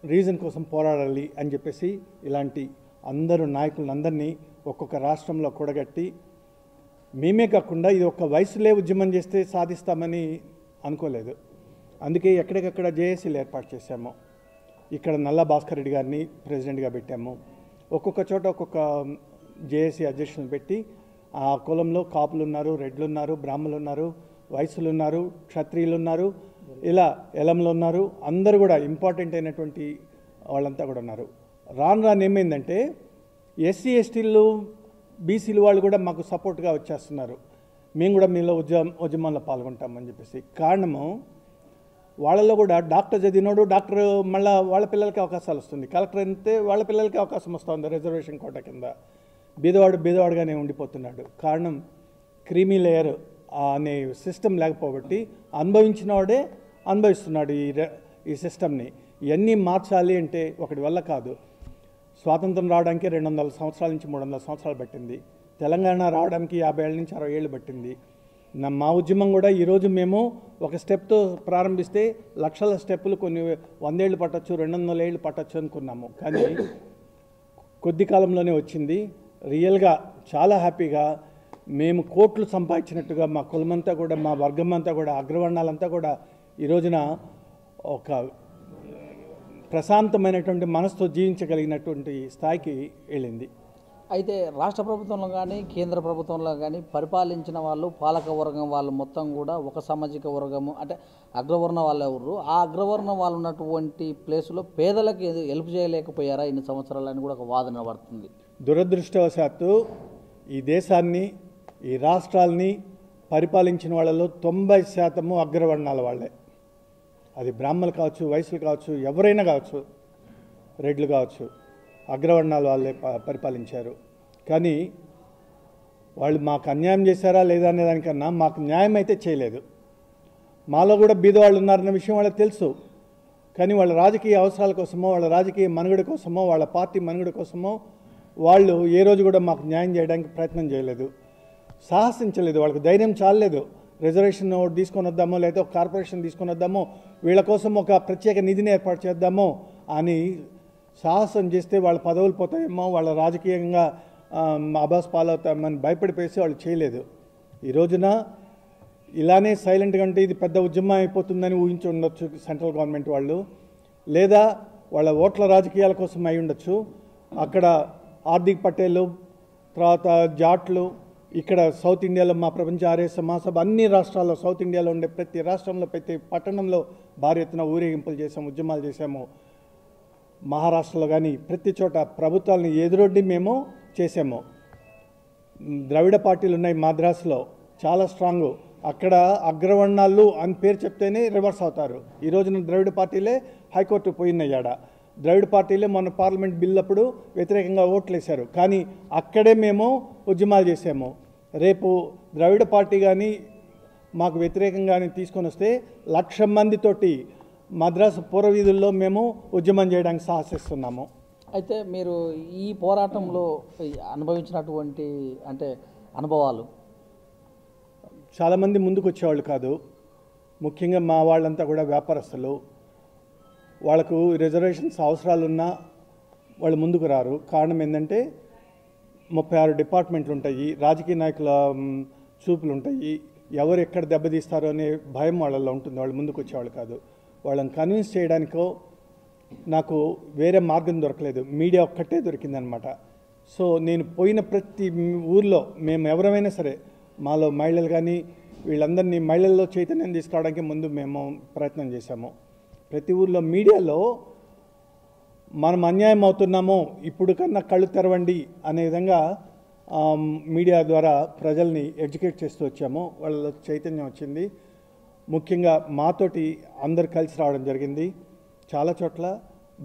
రీజన్ కోసం పోరాడాలి అని చెప్పేసి ఇలాంటి అందరూ నాయకులందరినీ ఒక్కొక్క రాష్ట్రంలో కూడగట్టి, మేమే కాకుండా ఇది ఒక వయసులే ఉద్యమం చేస్తే సాధిస్తామని అనుకోలేదు. అందుకే ఎక్కడికక్కడ జేఏసీలు ఏర్పాటు చేశాము. ఇక్కడ నల్లా భాస్కర్ రెడ్డి గారిని ప్రెసిడెంట్గా పెట్టాము. ఒక్కొక్క చోట ఒక్కొక్క జేఏసీ అధ్యక్షులను పెట్టి ఆ కులంలో కాపులు ఉన్నారు, రెడ్లు ఉన్నారు, బ్రాహ్మణులు ఉన్నారు, వయసులు ఉన్నారు, క్షత్రియులు ఉన్నారు, ఇలా ఎలంలు ఉన్నారు, అందరూ కూడా ఇంపార్టెంట్ అయినటువంటి వాళ్ళంతా కూడా ఉన్నారు. రాను ఏమైందంటే ఎస్సీ ఎస్టీలు బీసీలు వాళ్ళు కూడా మాకు సపోర్ట్గా వచ్చేస్తున్నారు. మేము కూడా మీలో ఉద్యమంలో పాల్గొంటామని చెప్పేసి. కారణము వాళ్ళలో కూడా డాక్టర్ చదివినోడు డాక్టర్ మళ్ళీ వాళ్ళ పిల్లలకి అవకాశాలు వస్తుంది, కలెక్టర్ అయితే వాళ్ళ పిల్లలకి అవకాశం వస్తుంది రిజర్వేషన్ కోట కింద. బీదవాడుగానే ఉండిపోతున్నాడు. కారణం క్రీమీ లేయర్ అనే సిస్టమ్ లేకపోబట్టి అనుభవించిన వాడే అనుభవిస్తున్నాడు ఈ సిస్టమ్ని. ఇవన్నీ మార్చాలి అంటే ఒకటి వల్ల కాదు. స్వాతంత్రం రావడానికి 200 సంవత్సరాల నుంచి 300 సంవత్సరాలు పట్టింది. తెలంగాణ రావడానికి 50 ఏళ్ళ నుంచి 60 ఏళ్ళు పట్టింది. మా ఉద్యమం కూడా ఈరోజు మేము ఒక స్టెప్తో ప్రారంభిస్తే లక్షల స్టెప్పులు కొన్ని 100 ఏళ్ళు పట్టచ్చు, 200 ఏళ్ళు పట్టచ్చు అనుకున్నాము. కానీ కొద్ది కాలంలోనే వచ్చింది. రియల్గా చాలా హ్యాపీగా మేము కోట్లు సంపాదించినట్టుగా మా కులమంతా కూడా, మా వర్గం అంతా కూడా, అగ్రవర్ణాలంతా కూడా ఈ రోజున ఒక ప్రశాంతమైనటువంటి మనసుతో జీవించగలిగినటువంటి స్థాయికి వెళ్ళింది. అయితే రాష్ట్ర ప్రభుత్వంలో కానీ కేంద్ర ప్రభుత్వంలో కానీ పరిపాలించిన వాళ్ళు, పాలక వర్గం వాళ్ళు మొత్తం కూడా ఒక సామాజిక వర్గము, అంటే అగ్రవర్ణ వాళ్ళు ఎవరు, ఆ అగ్రవర్ణ వాళ్ళు ఉన్నటువంటి ప్లేసులో పేదలకు హెల్ప్ చేయలేకపోయారా ఇన్ని సంవత్సరాలని కూడా ఒక వాదన పడుతుంది. దురదృష్టవశాత్తు ఈ దేశాన్ని, ఈ రాష్ట్రాలని పరిపాలించిన వాళ్ళలో 90% అగ్రవర్ణాల వాళ్ళే. అది బ్రాహ్మణులు కావచ్చు, వయసులు కావచ్చు, ఎవరైనా కావచ్చు, రెడ్లు కావచ్చు, అగ్రవర్ణాల వాళ్ళే పరిపాలించారు. కానీ వాళ్ళు మాకు అన్యాయం చేశారా లేదా అనే దానికన్నా మాకు న్యాయం అయితే చేయలేదు. మాలో కూడా బీదవాళ్ళు ఉన్నారన్న విషయం వాళ్ళకి తెలుసు. కానీ వాళ్ళ రాజకీయ అవసరాల కోసమో, వాళ్ళ రాజకీయ మనుగడ కోసమో, వాళ్ళ పార్టీ మనుగడ కోసమో వాళ్ళు ఏ రోజు కూడా మాకు న్యాయం చేయడానికి ప్రయత్నం చేయలేదు, సాహసించలేదు. వాళ్ళకి ధైర్యం చాలలేదు. రిజర్వేషన్ తీసుకొని వద్దామో, లేదా ఒక కార్పొరేషన్ తీసుకొని వద్దామో, వీళ్ళ కోసం ఒక ప్రత్యేక నిధిని ఏర్పాటు చేద్దామో అని సాహసం చేస్తే వాళ్ళ పదవులు పోతాయేమో, వాళ్ళ రాజకీయంగా అబాస్ పాలవుతామని భయపడిపోయి వాళ్ళు చేయలేదు. ఈ రోజున ఇలానే సైలెంట్గా అంటే ఇది పెద్ద ఉద్యమం అయిపోతుందని ఊహించి ఉండొచ్చు సెంట్రల్ గవర్నమెంట్ వాళ్ళు, లేదా వాళ్ళ ఓట్ల రాజకీయాల కోసం అయి ఉండొచ్చు. అక్కడ హార్దిక్ పటేల్, తర్వాత జాట్లు, ఇక్కడ సౌత్ ఇండియాలో మా ప్రపంచ ఆర్య మహాసభ అన్ని రాష్ట్రాల్లో, సౌత్ ఇండియాలో ఉండే ప్రతి రాష్ట్రంలో, ప్రతి పట్టణంలో భారీ ఎత్తున ఊరేగింపులు చేసాము, ఉద్యమాలు చేసాము. మహారాష్ట్రలో కానీ ప్రతి చోట ప్రభుత్వాలను ఎదురొడ్డి మేము చేసాము. ద్రవిడ పార్టీలు ఉన్నాయి మద్రాసులో, చాలా స్ట్రాంగు. అక్కడ అగ్రవర్ణాలు అని పేరు చెప్తేనే రివర్స్ అవుతారు. ఈ రోజున ద్రవిడ పార్టీలే హైకోర్టు పోయినయ్యాడ. ద్రవిడ పార్టీలే మొన్న పార్లమెంట్ బిల్ అప్పుడు వ్యతిరేకంగా ఓట్లు వేశారు. కానీ అక్కడే మేము ఉద్యమాలు చేసాము. రేపు ద్రవిడ పార్టీ కానీ మాకు వ్యతిరేకంగానే తీసుకొని వస్తే 1,00,000 మందితోటి మద్రాసు పూర్వవీధుల్లో మేము ఉద్యమం చేయడానికి సాహసిస్తున్నాము. అయితే మీరు ఈ పోరాటంలో అనుభవించినటువంటి అంటే అనుభవాలు? చాలామంది ముందుకు వచ్చేవాళ్ళు కాదు. ముఖ్యంగా మా వాళ్ళంతా కూడా వ్యాపారస్తులు. వాళ్ళకు రిజర్వేషన్స్ అవసరాలున్నా వాళ్ళు ముందుకు రారు. కారణం ఏంటంటే 36 డిపార్ట్మెంట్లు ఉంటాయి, రాజకీయ నాయకుల చూపులు ఉంటాయి, ఎవరు ఎక్కడ దెబ్బతీస్తారో అనే భయం వాళ్ళల్లో ఉంటుంది. వాళ్ళు ముందుకు వచ్చేవాళ్ళు కాదు. వాళ్ళని కన్విన్స్ చేయడానికో నాకు వేరే మార్గం దొరకలేదు, మీడియా ఒక్కటే దొరికిందనమాట. సో నేను పోయిన ప్రతి ఊర్లో మేము ఎవరైనా సరే, మాలో మహిళలు కానీ వీళ్ళందరినీ మహిళల్లో చైతన్యం తీసుకురావడానికి ముందు మేము ప్రయత్నం చేశాము. ప్రతి ఊర్లో మీడియాలో మనం అన్యాయం అవుతున్నామో ఇప్పుడు కన్నా కళ్ళు తెరవండి అనే విధంగా మీడియా ద్వారా ప్రజల్ని ఎడ్యుకేట్ చేస్తూ వచ్చాము. వాళ్ళలో చైతన్యం వచ్చింది. ముఖ్యంగా మాతోటి అందరు కలిసి రావడం జరిగింది. చాలా చోట్ల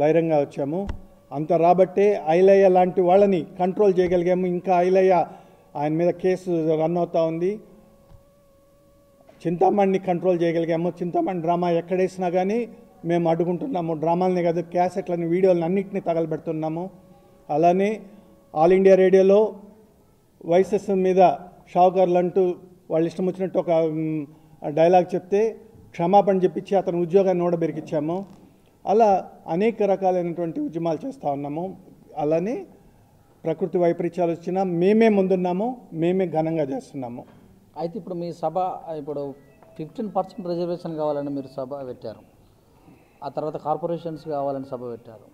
బహిరంగ వచ్చాము. అంత రాబట్టే ఐలయ్య లాంటి వాళ్ళని కంట్రోల్ చేయగలిగాము. ఇంకా ఐలయ్య ఆయన మీద కేసు రన్ అవుతూ ఉంది. చింతామణిని కంట్రోల్ చేయగలిగాము. చింతామణి డ్రామా ఎక్కడేసినా కానీ మేము అడ్డుకుంటున్నాము. డ్రామాలని కాదు, క్యాసెట్లని, వీడియోలను అన్నింటినీ తగలబెడుతున్నాము. అలానే ఆల్ ఇండియా రేడియోలో వైసెస్ మీద షావుకారులు అంటూ వాళ్ళు ఇష్టం వచ్చినట్టు ఒక డైలాగ్ చెప్తే క్షమాపణ చెప్పించి అతని ఉద్యోగాన్ని ఓడబెరికిచ్చాము. అలా అనేక రకాలైనటువంటి ఉద్యమాలు చేస్తూ ఉన్నాము. అలానే ప్రకృతి వైపరీత్యాలు వచ్చినా మేమే ముందున్నాము, మేమే ఘనంగా చేస్తున్నాము. అయితే ఇప్పుడు మీ సభ ఇప్పుడు 15% రిజర్వేషన్ కావాలని మీరు సభ పెట్టారు, ఆ తర్వాత కార్పొరేషన్స్ కావాలని సభ పెట్టారు.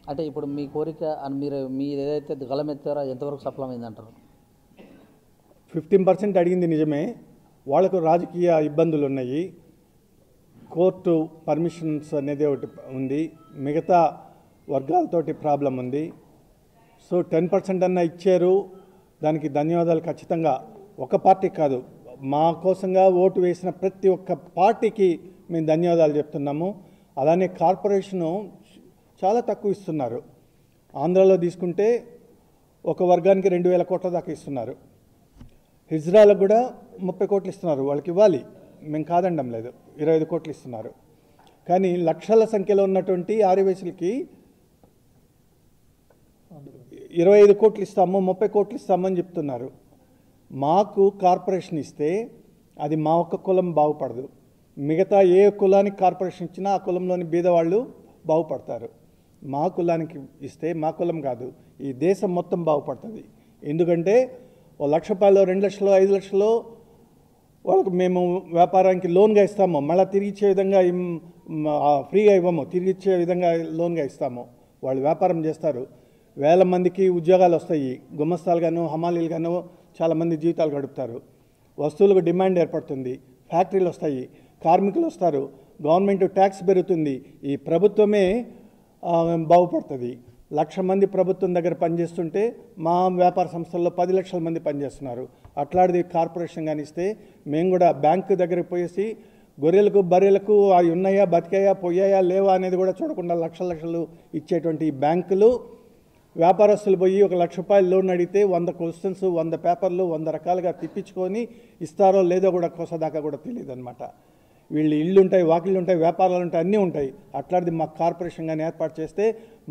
అంటే ఇప్పుడు మీ కోరిక మీరు ఏదైతే గళమెత్తారో ఎంతవరకు సఫలమైందంటారు? 15% అడిగింది నిజమే. వాళ్ళకు రాజకీయ ఇబ్బందులు ఉన్నాయి, కోర్టు పర్మిషన్స్ అనేది ఒకటి ఉంది, మిగతా వర్గాలతోటి ప్రాబ్లం ఉంది. సో 10% అన్నా ఇచ్చారు, దానికి ధన్యవాదాలు. ఖచ్చితంగా ఒక పార్టీ కాదు, మా కోసంగా ఓటు వేసిన ప్రతి ఒక్క పార్టీకి మేము ధన్యవాదాలు చెప్తున్నాము. అలానే కార్పొరేషను చాలా తక్కువ ఇస్తున్నారు. ఆంధ్రాలో తీసుకుంటే ఒక వర్గానికి 2000 కోట్ల దాకా ఇస్తున్నారు. హిజ్రాలకు కూడా 30 కోట్లు ఇస్తున్నారు. వాళ్ళకి ఇవ్వాలి, మేము కాదండం లేదు. 25 కోట్లు ఇస్తున్నారు. కానీ లక్షల సంఖ్యలో ఉన్నటువంటి ఆర్యవైశ్యులకి 25 కోట్లు ఇస్తాము, 30 కోట్లు ఇస్తామని చెప్తున్నారు. మాకు కార్పొరేషన్ ఇస్తే అది మా ఒక్క కులం బాగుపడదు. మిగతా ఏ కులానికి కార్పొరేషన్ ఇచ్చినా ఆ కులంలోని బీదవాళ్ళు బాగుపడతారు. మా కులానికి ఇస్తే, మా కులం కాదు, ఈ దేశం మొత్తం బాగుపడుతుంది. ఎందుకంటే ₹1,00,000, 2 లక్షలు, 5 లక్షలు వాళ్ళకు మేము వ్యాపారానికి లోన్గా ఇస్తాము. మళ్ళీ తిరిగి ఇచ్చే విధంగా ఫ్రీగా ఇవ్వము, తిరిగి ఇచ్చే విధంగా లోన్గా ఇస్తాము. వాళ్ళు వ్యాపారం చేస్తారు. వేల మందికి ఉద్యోగాలు వస్తాయి. గుమస్తాలుగాను, హమాలీలుగాను చాలామంది జీవితాలు గడుపుతారు. వస్తువులకు డిమాండ్ ఏర్పడుతుంది, ఫ్యాక్టరీలు వస్తాయి, కార్మికులు వస్తారు, గవర్నమెంట్ ట్యాక్స్ పెరుగుతుంది, ఈ ప్రభుత్వమే బాగుపడుతుంది. 1,00,000 మంది ప్రభుత్వం దగ్గర పనిచేస్తుంటే మా వ్యాపార సంస్థల్లో 10 లక్షల మంది పనిచేస్తున్నారు. అట్లాంటిది కార్పొరేషన్ కానీ ఇస్తే మేము కూడా బ్యాంకు దగ్గరికి పోయేసి గొర్రెలకు, బర్రెలకు అవి ఉన్నాయా, బతికాయా, పోయాయా, లేవా అనేది కూడా చూడకుండా లక్షలు ఇచ్చేటువంటి ఈ బ్యాంకులు వ్యాపారస్తులు పోయి ₹1,00,000 లోన్ అడిగితే 100 క్వశ్చన్స్, 100 పేపర్లు, 100 రకాలుగా తిప్పించుకొని ఇస్తారో లేదో కూడా కోసదాకా కూడా తెలియదు అనమాట. వీళ్ళు ఇళ్ళు ఉంటాయి, వాకిళ్ళు ఉంటాయి, వ్యాపారాలు ఉంటాయి, అన్నీ ఉంటాయి. అట్లాంటిది మా కార్పొరేషన్ కానీ ఏర్పాటు చేస్తే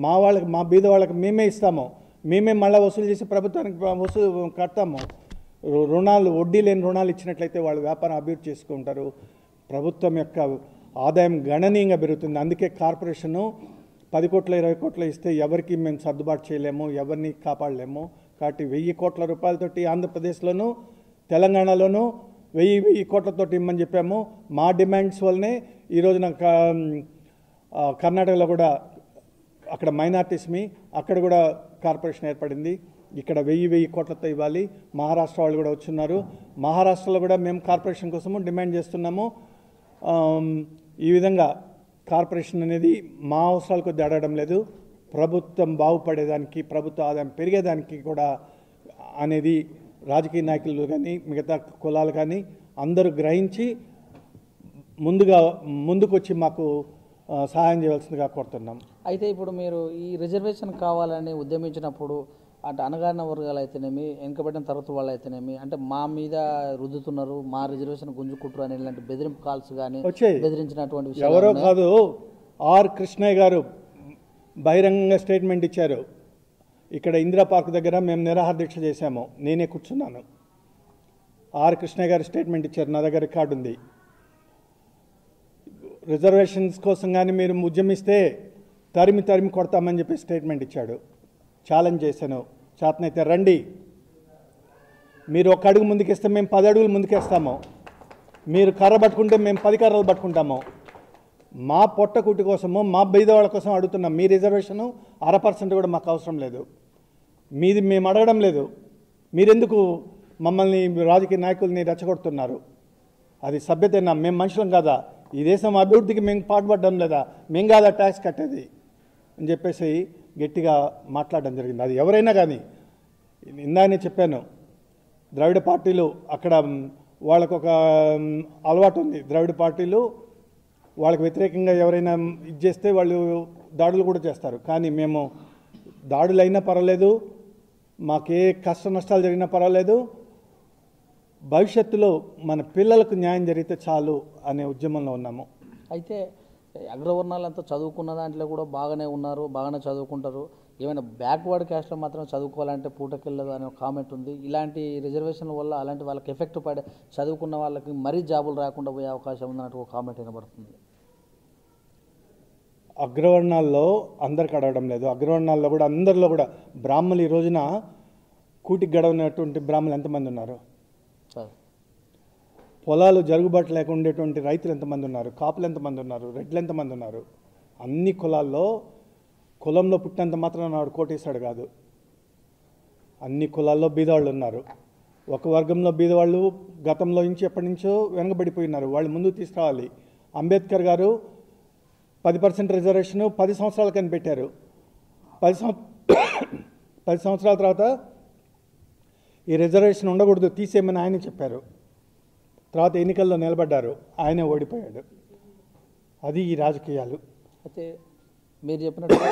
మా వాళ్ళకి, మా బీద వాళ్ళకి మేమే ఇస్తాము, మేమే మళ్ళీ వసూలు చేసి ప్రభుత్వానికి వసూలు కడతాము. రుణాలు, వడ్డీ లేని రుణాలు ఇచ్చినట్లయితే వాళ్ళు వ్యాపారం అభివృద్ధి చేసుకుంటారు. ప్రభుత్వం యొక్క ఆదాయం గణనీయంగా పెరుగుతుంది. అందుకే కార్పొరేషను 10 కోట్ల 20 కోట్ల ఇస్తే ఎవరికి మేము సర్దుబాటు చేయలేము, ఎవరిని కాపాడలేము. కాబట్టి 1000 కోట్ల రూపాయలతోటి ఆంధ్రప్రదేశ్లోనూ తెలంగాణలోనూ 1000 కోట్లతోటి ఇమ్మని చెప్పాము. మా డిమాండ్స్ వల్లనే ఈరోజున కర్ణాటకలో కూడా అక్కడ మైనార్టీస్మి, అక్కడ కూడా కార్పొరేషన్ ఏర్పడింది. ఇక్కడ 1000 కోట్లతో ఇవ్వాలి. మహారాష్ట్ర వాళ్ళు కూడా వచ్చున్నారు. మహారాష్ట్రలో కూడా మేము కార్పొరేషన్ కోసము డిమాండ్ చేస్తున్నాము. ఈ విధంగా కార్పొరేషన్ అనేది మా అవసరాలకు దాడడం లేదు, ప్రభుత్వం బాగుపడేదానికి, ప్రభుత్వ ఆదాయం పెరిగేదానికి కూడా అనేది రాజకీయ నాయకులు కానీ మిగతా కులాలు కానీ అందరూ గ్రహించి ముందుకు వచ్చి మాకు సహాయం చేయవలసిందిగా కోరుతున్నాం. అయితే ఇప్పుడు మీరు ఈ రిజర్వేషన్ కావాలని ఉద్యమించినప్పుడు అంటే అణగారిన వర్గాలు అయితేనేమి, వెనుకబడిన తరగతి వాళ్ళు అయితేనేమి, అంటే మా మీద రుద్దుతున్నారు, మా రిజర్వేషన్ గుంజుకుంటారు అని ఇలాంటి బెదిరింపు కాల్స్ కానీ బెదిరించినటువంటి విషయం ఎవరో కాదు, ఆర్ కృష్ణయ్య గారు బహిరంగంగా స్టేట్మెంట్ ఇచ్చారు. ఇక్కడ ఇందిరా పార్క్ దగ్గర మేము నిరాహార దీక్ష చేశాము, నేనే కూర్చున్నాను. ఆర్ కృష్ణయ్య గారు స్టేట్మెంట్ ఇచ్చారు, నా దగ్గర రికార్డు ఉంది. రిజర్వేషన్స్ కోసం కానీ మీరు ఉద్యమిస్తే తరిమి కొడతామని చెప్పి స్టేట్మెంట్ ఇచ్చాడు. ఛాలెంజ్ చేశాను, చేతనైతే రండి, మీరు ఒక్క అడుగు ముందుకేస్తే మేము 10 అడుగులు ముందుకేస్తాము, మీరు కర్ర పట్టుకుంటే మేము 10 కర్రలు పట్టుకుంటాము. మా పొట్టకుటి కోసము, మా బీదవాళ్ళ కోసం అడుగుతున్నాం. మీ రిజర్వేషను 0.5% కూడా మాకు అవసరం లేదు, మీది మేము అడగడం లేదు. మీరెందుకు మమ్మల్ని రాజకీయ నాయకుల్ని రెచ్చగొడుతున్నారు? అది సభ్యతేనా? మేము మనుషులం కాదా? ఈ దేశం అభివృద్ధికి మేము పాటుపడడం లేదా? మేము కాదా ట్యాక్స్ కట్టేది అని చెప్పేసి గట్టిగా మాట్లాడడం జరిగింది. అది ఎవరైనా కానీ, ఇందానే చెప్పాను, ద్రవిడ పార్టీలు అక్కడ వాళ్ళకు ఒక అలవాటు ఉంది. ద్రవిడ పార్టీలు వాళ్ళకి వ్యతిరేకంగా ఎవరైనా ఇది చేస్తే వాళ్ళు దాడులు కూడా చేస్తారు. కానీ మేము దాడులు అయినా పర్వాలేదు, మాకే కష్ట నష్టాలు జరిగినా పర్వాలేదు, భవిష్యత్తులో మన పిల్లలకు న్యాయం జరిగితే చాలు అనే ఉద్యమంలో ఉన్నాము. అయితే అగ్రవర్ణాలంతా చదువుకున్న దాంట్లో కూడా బాగానే ఉన్నారు, బాగానే చదువుకుంటారు. ఏమైనా బ్యాక్వర్డ్ క్యాస్ట్లో మాత్రం చదువుకోవాలంటే పూటకెళ్ళదు అనే కామెంట్ ఉంది. ఇలాంటి రిజర్వేషన్ల వల్ల అలాంటి వాళ్ళకి ఎఫెక్ట్ పడే, చదువుకున్న వాళ్ళకి మరీ జాబులు రాకుండా పోయే అవకాశం ఉందన్నట్టు ఒక కామెంట్ వినబడుతుంది. అగ్రవర్ణాల్లో అందరికి అడగడం లేదు. అగ్రవర్ణాల్లో కూడా అందరిలో కూడా బ్రాహ్మణులు ఈ రోజున కూటికి గడవనటువంటి బ్రాహ్మణులు ఎంతమంది ఉన్నారు? పొలాలు జరుగుబాటు లేకుండా ఉండేటువంటి రైతులు ఎంతమంది ఉన్నారు? కాపులు ఎంతమంది ఉన్నారు? రెడ్లు ఎంతమంది ఉన్నారు? అన్ని కులాల్లో కులంలో పుట్టినంత మాత్రం నాడు కోటేశాడు కాదు. అన్ని కులాల్లో బీదవాళ్ళు ఉన్నారు. ఒక వర్గంలో బీదవాళ్ళు గతంలో నుంచి ఎప్పటి నుంచో వెనకబడిపోయినారు, వాళ్ళు ముందుకు తీసుకురావాలి. అంబేద్కర్ గారు 10% రిజర్వేషను 10 సంవత్సరాలు కనిపెట్టారు. 10 సంవత్సరాల తర్వాత ఈ రిజర్వేషన్ ఉండకూడదు, తీసేయమని ఆయన చెప్పారు. తర్వాత ఎన్నికల్లో నిలబడ్డారు, ఆయనే ఓడిపోయాడు. అది ఈ రాజకీయాలు. అయితే మీరు చెప్పినట్టుగా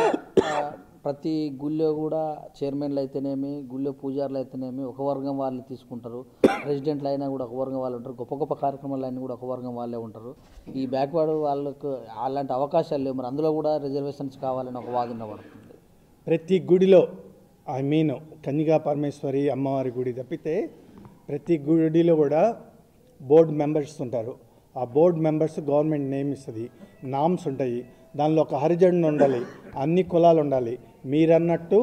ప్రతి గుళ్ళో కూడా చైర్మన్లు అయితేనేమి, గుళ్ళో పూజారులు అయితేనేమి ఒక వర్గం వాళ్ళు తీసుకుంటారు, ప్రెసిడెంట్లు అయినా కూడా ఒక వర్గం వాళ్ళు ఉంటారు, గొప్ప గొప్ప కార్యక్రమాలు అయినా కూడా ఒక వర్గం వాళ్ళే ఉంటారు. ఈ బ్యాక్వర్డ్ వాళ్ళకు అలాంటి అవకాశాలు లేవు, మరి అందులో కూడా రిజర్వేషన్స్ కావాలని ఒక వాదన పడుతుంది. ప్రతి గుడిలో కన్యకా పరమేశ్వరి అమ్మవారి గుడి తప్పితే ప్రతి గుడిలో కూడా బోర్డు మెంబర్స్ ఉంటారు. ఆ బోర్డు మెంబర్స్ గవర్నమెంట్ నేమ్ ఇస్తుంది, నామ్స్ ఉంటాయి, దానిలో ఒక హరిజన్ ఉండాలి, అన్ని కులాలు ఉండాలి. మీరన్నట్టు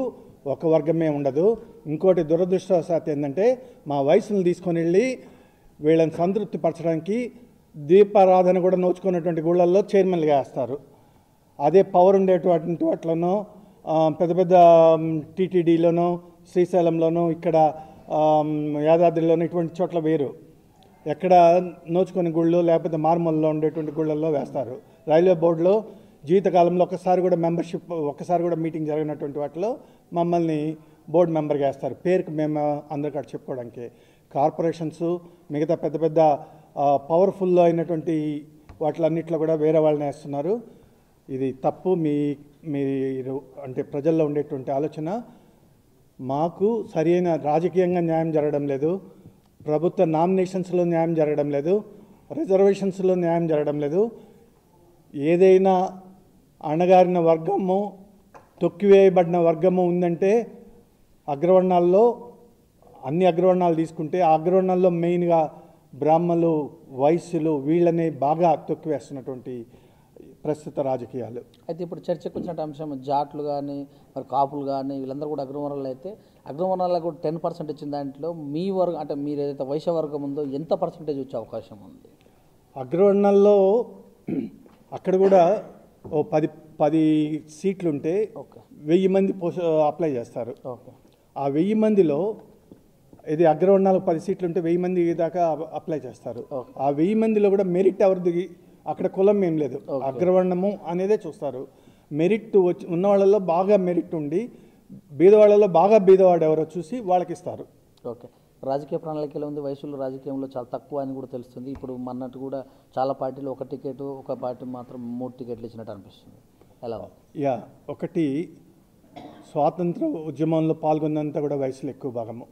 ఒక వర్గమే ఉండదు. ఇంకోటి దురదృష్టవశాత్తు ఏంటంటే మా వయసును తీసుకొని వెళ్ళి వీళ్ళని సంతృప్తి పరచడానికి దీపారాధన కూడా నోచుకున్నటువంటి గుళ్ళల్లో చైర్మన్లుగా వేస్తారు. అదే పవర్ ఉండేటువంటి వాటిలోనో పెద్ద పెద్ద టీటీడీలోనో శ్రీశైలంలోనో ఇక్కడ యాదాద్రిలోనో ఇటువంటి చోట్ల వేరు. ఎక్కడ నోచుకొని గుళ్ళు లేకపోతే మార్మల్లో ఉండేటువంటి గుళ్ళల్లో వేస్తారు. రైల్వే బోర్డులో జీవితకాలంలో ఒక్కసారి కూడా మీటింగ్ జరిగినటువంటి వాటిలో మమ్మల్ని బోర్డు మెంబర్గా వేస్తారు. పేరుకి మేము అందరికీ అక్కడ చెప్పుకోవడానికి. కార్పొరేషన్స్ మిగతా పెద్ద పెద్ద పవర్ఫుల్ అయినటువంటి వాటిలన్నింటిలో కూడా వేరే వాళ్ళని వేస్తున్నారు. ఇది తప్పు. మీరు అంటే ప్రజల్లో ఉండేటువంటి ఆలోచన. మాకు సరైన రాజకీయంగా న్యాయం జరగడం లేదు, ప్రభుత్వ నామినేషన్స్లో న్యాయం జరగడం లేదు, రిజర్వేషన్స్లో న్యాయం జరగడం లేదు. ఏదైనా అణగారిన వర్గము, తొక్కివేయబడిన వర్గము ఉందంటే అగ్రవర్ణాల్లో అన్ని అగ్రవర్ణాలు తీసుకుంటే ఆ అగ్రవర్ణాల్లో మెయిన్గా బ్రాహ్మణులు, వైశ్యులు వీళ్ళని బాగా తొక్కివేస్తున్నటువంటి ప్రస్తుత రాజకీయాలు. అయితే ఇప్పుడు చర్చకు వచ్చిన అంశం జాట్లు కానీ మరి కాపులు కానీ వీళ్ళందరూ కూడా అగ్రవర్ణాలు అయితే అగ్రవర్ణాలకు కూడా 10% ఇచ్చిన దాంట్లో మీ వర్గం అంటే మీరు ఏదైతే వైశ్య వర్గం ఉందో ఎంత పర్సంటేజ్ వచ్చే అవకాశం ఉంది? అగ్రవర్ణాల్లో అక్కడ కూడా ఓ 10 సీట్లు ఉంటే 1000 మంది అప్లై చేస్తారు. ఆ 1000 మందిలో ఇది అగ్రవర్ణాలకు 10 సీట్లు ఉంటే 1000 మంది దాకా అప్లై చేస్తారు. ఆ 1000 మందిలో కూడా మెరిట్ ఎవరిది, అక్కడ కులం ఏం లేదు, అగ్రవర్ణము అనేదే చూస్తారు. మెరిట్ ఉన్న వాళ్ళలో బాగా మెరిట్ ఉండి బీదవాళ్ళలో బాగా బీదవాడు ఎవరో చూసి వాళ్ళకి ఇస్తారు. ఓకే. రాజకీయ ప్రణాళికలో ఉంది, వయసులో రాజకీయంలో చాలా తక్కువ అని కూడా తెలుస్తుంది. ఇప్పుడు మన్నట్టు కూడా చాలా పార్టీలు ఒక టికెట్, ఒక పార్టీ మాత్రం 3 టికెట్లు ఇచ్చినట్టు అనిపిస్తుంది. ఎలా? ఒకటి స్వాతంత్ర ఉద్యమంలో పాల్గొన్నంత కూడా వయసులో ఎక్కువ భాగము.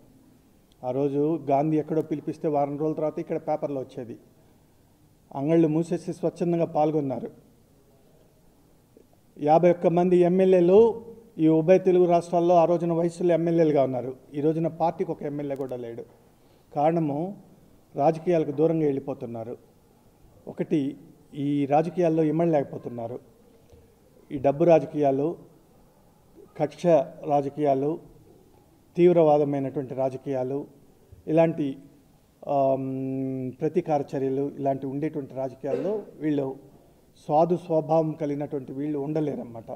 ఆ రోజు గాంధీ ఎక్కడో పిలిపిస్తే వారం రోజుల తర్వాత ఇక్కడ పేపర్లో వచ్చేది. అంగళ్ళు మూసేసి స్వచ్ఛందంగా పాల్గొన్నారు. 51 మంది ఎమ్మెల్యేలు ఈ ఉభయ తెలుగు రాష్ట్రాల్లో ఆ రోజున వయసులో ఎమ్మెల్యేలుగా ఉన్నారు. ఈ రోజున పార్టీకి ఒక ఎమ్మెల్యే కూడా లేడు. కారణము రాజకీయాలకు దూరంగా వెళ్ళిపోతున్నారు. ఒకటి ఈ రాజకీయాల్లో ఇమ్మడలేకపోతున్నారు. ఈ డబ్బు రాజకీయాలు, కక్ష రాజకీయాలు, తీవ్రవాదమైనటువంటి రాజకీయాలు, ఇలాంటి ప్రతీకార చర్యలు ఇలాంటి ఉండేటువంటి రాజకీయాల్లో వీళ్ళు సాధు స్వభావం కలిగినటువంటి వీళ్ళు ఉండలేరన్నమాట.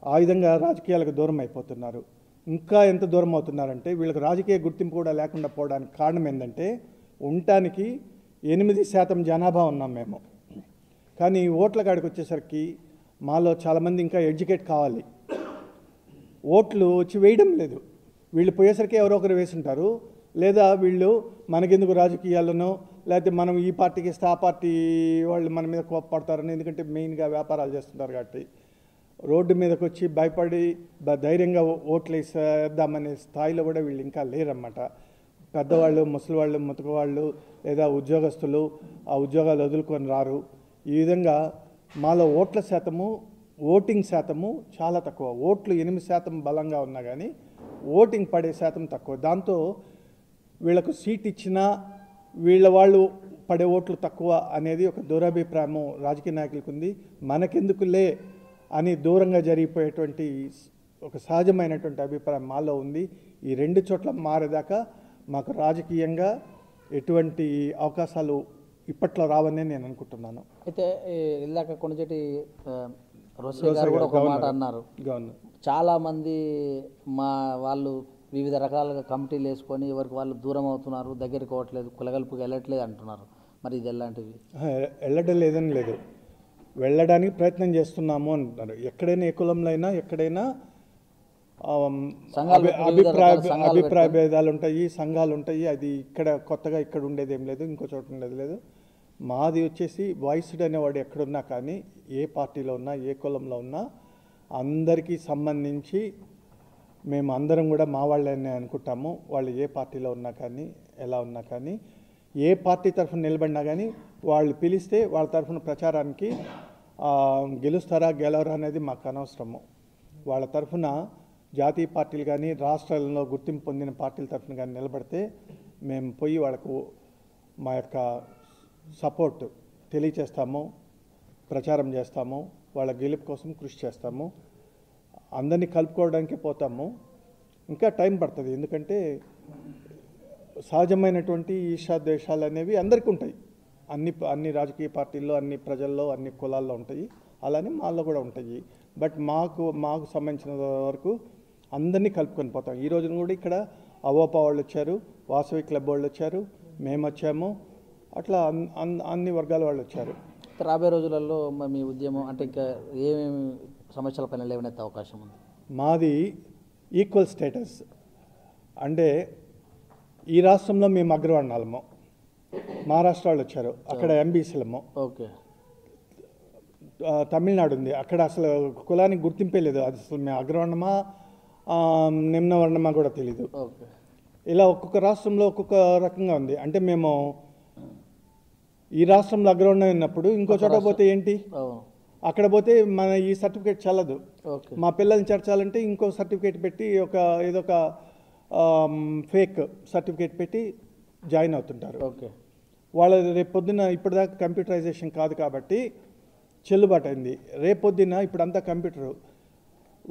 ఆ విధంగా రాజకీయాలకు దూరం అయిపోతున్నారు. ఇంకా ఎంత దూరం అవుతున్నారంటే వీళ్ళకి రాజకీయ గుర్తింపు కూడా లేకుండా పోవడానికి కారణం ఏంటంటే ఉండటానికి 8% జనాభా ఉన్నాం మేము. కానీ ఓట్ల కాడికి వచ్చేసరికి మాలో చాలామంది ఇంకా ఎడ్యుకేట్ కావాలి. ఓట్లు వచ్చి వేయడం లేదు. వీళ్ళు పోయేసరికి ఎవరో ఒకరు వేసుంటారు, లేదా వీళ్ళు మనకెందుకు రాజకీయాలను, లేకపోతే మనం ఈ పార్టీకి ఇస్తే ఆ పార్టీ వాళ్ళు మన మీద కోపపడతారని, ఎందుకంటే మెయిన్గా వ్యాపారాలు చేస్తుంటారు కాబట్టి రోడ్డు మీదకి వచ్చి భయపడి ధైర్యంగా ఓట్లు వేసేద్దామనే స్థాయిలో కూడా వీళ్ళు ఇంకా లేరన్నమాట. పెద్దవాళ్ళు, ముసలివాళ్ళు, ముతకవాళ్ళు లేదా ఉద్యోగస్తులు ఆ ఉద్యోగాలు వదులుకొని రారు. ఈ విధంగా మాలో ఓట్ల శాతము, ఓటింగ్ శాతము చాలా తక్కువ. ఓట్లు 8% బలంగా ఉన్నా కానీ ఓటింగ్ పడే శాతం తక్కువ. దాంతో వీళ్ళకు సీట్ ఇచ్చినా వీళ్ళ వాళ్ళు పడే ఓట్లు తక్కువ అనేది ఒక దురభిప్రాయము రాజకీయ నాయకులకు ఉంది. మనకెందుకులే అని దూరంగా జరిగిపోయేటువంటి ఒక సహజమైనటువంటి అభిప్రాయం మాలో ఉంది. ఈ 2 చోట్ల మారేదాకా మాకు రాజకీయంగా ఎటువంటి అవకాశాలు ఇప్పట్లో రావనే నేను అనుకుంటున్నాను. అయితే ఇందాక కొణిజేటి రోసయ్య గారు కూడా ఒక మాట అన్నారు. చాలామంది మా వాళ్ళు వివిధ రకాలుగా కమిటీలు వేసుకొని ఎవరికి వాళ్ళు దూరం అవుతున్నారు, దగ్గరికి పోవట్లేదు, కులగలుపుకి వెళ్ళట్లేదు అంటున్నారు. మరి ఇది ఎలాంటివి? వెళ్ళడం లేదని లేదు, వెళ్ళడానికి ప్రయత్నం చేస్తున్నాము అంటున్నారు. ఎక్కడైనా ఏ కులంలో అయినా ఎక్కడైనా అభిప్రాయ భేదాలు ఉంటాయి, సంఘాలు ఉంటాయి. అది ఇక్కడ కొత్తగా ఇక్కడ ఉండేది ఏం లేదు, ఇంకో చోట ఉండేది లేదు. మాది వచ్చేసి వాయిస్డ్ అనేవాడు ఎక్కడున్నా కానీ, ఏ పార్టీలో ఉన్నా, ఏ కులంలో ఉన్నా అందరికీ సంబంధించి మేము అందరం కూడా మా వాళ్ళని అనుకుంటాము. వాళ్ళు ఏ పార్టీలో ఉన్నా కానీ, ఎలా ఉన్నా కానీ, ఏ పార్టీ తరఫున నిలబడినా కానీ వాళ్ళు పిలిస్తే వాళ్ళ తరఫున ప్రచారానికి గెలుస్తారా గెలవరా అనేది మాకు అనవసరము. వాళ్ళ తరఫున జాతీయ పార్టీలు కానీ, రాష్ట్రాలలో గుర్తింపు పొందిన పార్టీల తరఫున కానీ నిలబడితే మేము పోయి వాళ్ళకు మా యొక్క సపోర్ట్ తెలియచేస్తాము, ప్రచారం చేస్తాము, వాళ్ళ గెలుపు కోసం కృషి చేస్తాము. అందరినీ కలుపుకోవడానికి పోతాము. ఇంకా టైం పడుతుంది, ఎందుకంటే సహజమైనటువంటి ఈర్ష్యాద్వేషాలు అనేవి అందరికీ ఉంటాయి. అన్ని రాజకీయ పార్టీల్లో, అన్ని ప్రజల్లో, అన్ని కులాల్లో ఉంటాయి. అలానే మాలో కూడా ఉంటాయి. బట్ మాకు సంబంధించిన వరకు అందరినీ కలుపుకొని పోతాం. ఈ రోజున కూడా ఇక్కడ అవోపా వాళ్ళు వచ్చారు, వాసవి క్లబ్ వాళ్ళు వచ్చారు, మేము వచ్చాము, అట్లా అన్ని వర్గాల వాళ్ళు వచ్చారు. రాబోయే రోజులలో మీ ఉద్యమం అంటే ఇంకా ఏమేమి సమస్యల పైన లేవనెత్తే అవకాశం ఉంది? మాది ఈక్వల్ స్టేటస్. అంటే ఈ రాష్ట్రంలో మేము అగ్రవర్ణాలము, మహారాష్ట్ర వాళ్ళు వచ్చారు, అక్కడ ఎంబీసీలము. ఓకే. తమిళనాడు ఉంది, అక్కడ అసలు కులానికి గుర్తింపే లేదు. అది అసలు మేము అగ్రవర్ణమా నిమ్నవర్ణమా కూడా తెలీదు. ఓకే. ఇలా ఒక్కొక్క రాష్ట్రంలో ఒక్కొక్క రకంగా ఉంది. అంటే మేము ఈ రాష్ట్రంలో అగ్రవర్ణం ఉన్నప్పుడు ఇంకో చోట పోతే ఏంటి, అక్కడ పోతే మన ఈ సర్టిఫికేట్ చల్లదు. మా పిల్లల్ని చేర్చాలంటే ఇంకో సర్టిఫికేట్ పెట్టి ఏదో ఒక ఫేక్ సర్టిఫికేట్ పెట్టి జాయిన్ అవుతుంటారు. ఓకే. వాళ్ళ రేపొద్దున ఇప్పటిదాకా కంప్యూటరైజేషన్ కాదు కాబట్టి చెల్లుబాటు అయింది. రేపొద్దున ఇప్పుడంతా కంప్యూటరు.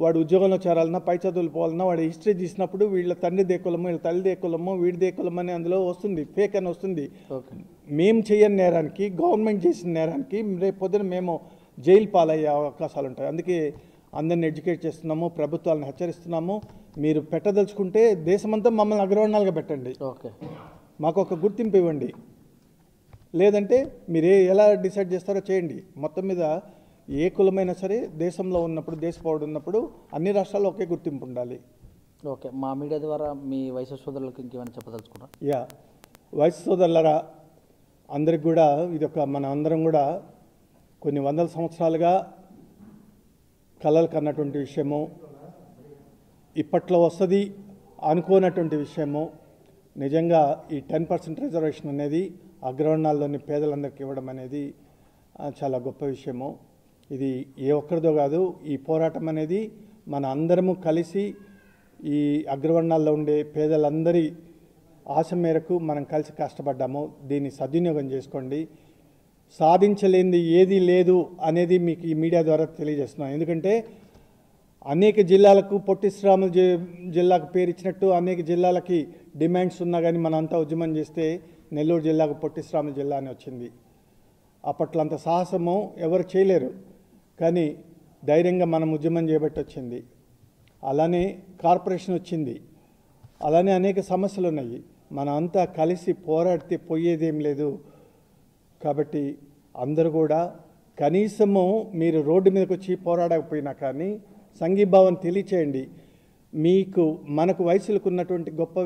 వాడు ఉద్యోగంలో చేరాలన్నా, పై చదువులు పోవాలన్నా, వాడు హిస్టరీ తీసినప్పుడు వీళ్ళ తండ్రి దేకులము, వీళ్ళ తల్లి దేకులము, వీడి దేకులము అని అందులో వస్తుంది, ఫేక్ అని వస్తుంది. మేము చేయని నేరానికి, గవర్నమెంట్ చేసిన నేరానికి రేపొద్దున మేము జైలు పాలయ్యే అవకాశాలు ఉంటాయి. అందుకే అందరిని ఎడ్యుకేట్ చేస్తున్నాము, ప్రభుత్వాలను హెచ్చరిస్తున్నాము. మీరు పెట్టదలుచుకుంటే దేశమంతా మమ్మల్ని అగ్రవర్ణాలుగా పెట్టండి, మాకు ఒక గుర్తింపు ఇవ్వండి. లేదంటే మీరు ఎలా డిసైడ్ చేస్తారో చేయండి. మొత్తం మీద ఏ కులమైనా సరే దేశంలో ఉన్నప్పుడు, దేశ పౌరుడు ఉన్నప్పుడు అన్ని రాష్ట్రాల్లో ఒకే గుర్తింపు ఉండాలి. ఓకే. మా మీడియా ద్వారా మీ వయసు సోదరులకు ఇంకేమైనా చెప్పదలుచుకున్నా? వయసు సోదరులరా, అందరికి కూడా ఇది మన అందరం కూడా కొన్ని వందల సంవత్సరాలుగా కలలు కన్నటువంటి విషయము, ఇప్పట్లో వస్తుంది అనుకోనటువంటి విషయము. నిజంగా ఈ 10% రిజర్వేషన్ అనేది అగ్రవర్ణాల్లోని పేదలందరికీ ఇవ్వడం అనేది చాలా గొప్ప విషయము. ఇది ఏ ఒక్కరిదో కాదు. ఈ పోరాటం అనేది మన అందరము కలిసి ఈ అగ్రవర్ణాల్లో ఉండే పేదలందరి ఆశ మేరకు మనం కలిసి కష్టపడ్డాము. దీన్ని సద్వినియోగం చేసుకోండి. సాధించలేనిది ఏది లేదు అనేది మీకు ఈ మీడియా ద్వారా తెలియజేస్తున్నాను. ఎందుకంటే అనేక జిల్లాలకు పొట్టి శ్రీరాములు జిల్లాకు పేరు ఇచ్చినట్టు అనేక జిల్లాలకి డిమాండ్స్ ఉన్నా కానీ మనంతా ఉద్యమం చేస్తే నెల్లూరు జిల్లాకు పొట్టి శ్రీరాములు జిల్లా అని వచ్చింది. అప్పట్లో అంత సాహసము ఎవరు చేయలేరు, కానీ ధైర్యంగా మనం ఉద్యమం చేయబట్టి వచ్చింది. అలానే కార్పొరేషన్ వచ్చింది, అలానే అనేక సమస్యలు ఉన్నాయి. మనం అంతా కలిసి పోరాడితే పోయేదేం లేదు. కాబట్టి అందరూ కూడా కనీసము మీరు రోడ్డు మీదకి వచ్చి పోరాడకపోయినా కానీ సంఘీభావం తెలియచేయండి. మనకు వయసులకు ఉన్నటువంటి గొప్ప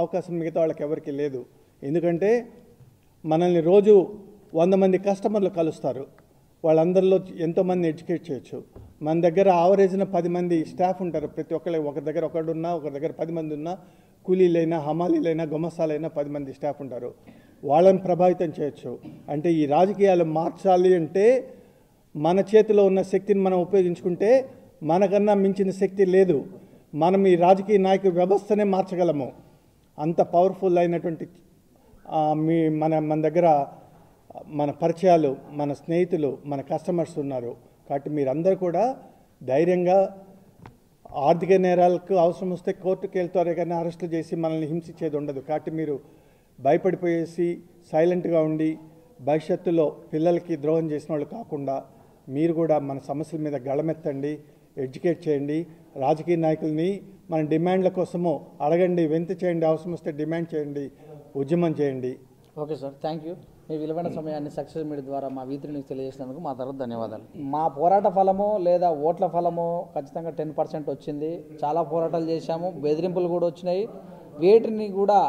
అవకాశం మిగతా వాళ్ళకి ఎవరికి లేదు. ఎందుకంటే మనల్ని రోజు 100 మంది కస్టమర్లు కలుస్తారు, వాళ్ళందరిలో ఎంతోమంది ఎడ్యుకేట్ చేయొచ్చు. మన దగ్గర ఆవరేజ్న 10 మంది స్టాఫ్ ఉంటారు. ప్రతి ఒక్కరికి ఒకరి దగ్గర ఒకడున్నా, ఒకరి దగ్గర 10 మంది ఉన్నా, కూలీలైనా, హమాలీలైనా, గుమస్తాలైనా 10 మంది స్టాఫ్ ఉంటారు. వాళ్ళని ప్రభావితం చేయొచ్చు. అంటే ఈ రాజకీయాలు మార్చాలి అంటే మన చేతిలో ఉన్న శక్తిని మనం ఉపయోగించుకుంటే మనకన్నా మించిన శక్తి లేదు. మనం ఈ రాజకీయ నాయక వ్యవస్థనే మార్చగలము. అంత పవర్ఫుల్ అయినటువంటి మన దగ్గర మన పరిచయాలు, మన స్నేహితులు, మన కస్టమర్స్ ఉన్నారు. కాబట్టి మీరందరూ కూడా ధైర్యంగా ఆర్థిక నేరాలకు అవసరం వస్తే కోర్టుకు వెళ్తారే కానీ అరెస్టులు చేసి మనల్ని హింసించేది ఉండదు. కాబట్టి మీరు భయపడిపోయేసి సైలెంట్గా ఉండి భవిష్యత్తులో పిల్లలకి ద్రోహం చేసిన వాళ్ళు కాకుండా మీరు కూడా మన సమస్యల మీద గళమెత్తండి, ఎడ్యుకేట్ చేయండి. రాజకీయ నాయకుల్ని మన డిమాండ్ల కోసము అడగండి, వింత చేయండి, అవసరం వస్తే డిమాండ్ చేయండి, ఉద్యమం చేయండి. Okay sir, thank you. మీ విలువైన సమయాన్ని సక్సెస్ మీడియా ద్వారా మా వీధి న్యూస్ తెలియజేసినందుకు మా తరఫు ధన్యవాదాలు. మా పోరాట ఫలము లేదా ఓట్ల ఫలము ఖచ్చితంగా 10% వచ్చింది. చాలా పోరాటాలు చేశాము, బెదిరింపులు కూడా వచ్చినాయి. వీటిని కూడా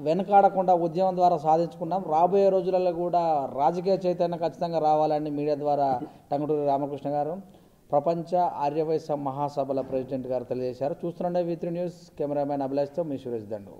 వెనకాడకుండా ఉద్యమం ద్వారా సాధించుకున్నాం. రాబోయే రోజులలో కూడా రాజకీయ చైతన్యం ఖచ్చితంగా రావాలని మీడియా ద్వారా టంగుటూరి రామకృష్ణ గారు, ప్రపంచ ఆర్యవైశ్య మహాసభల ప్రెసిడెంట్ గారు తెలియజేశారు. చూస్తుండే వీధి న్యూస్, కెమెరామ్యాన్ అభిలాష్తో మీ సురేష్ దండు.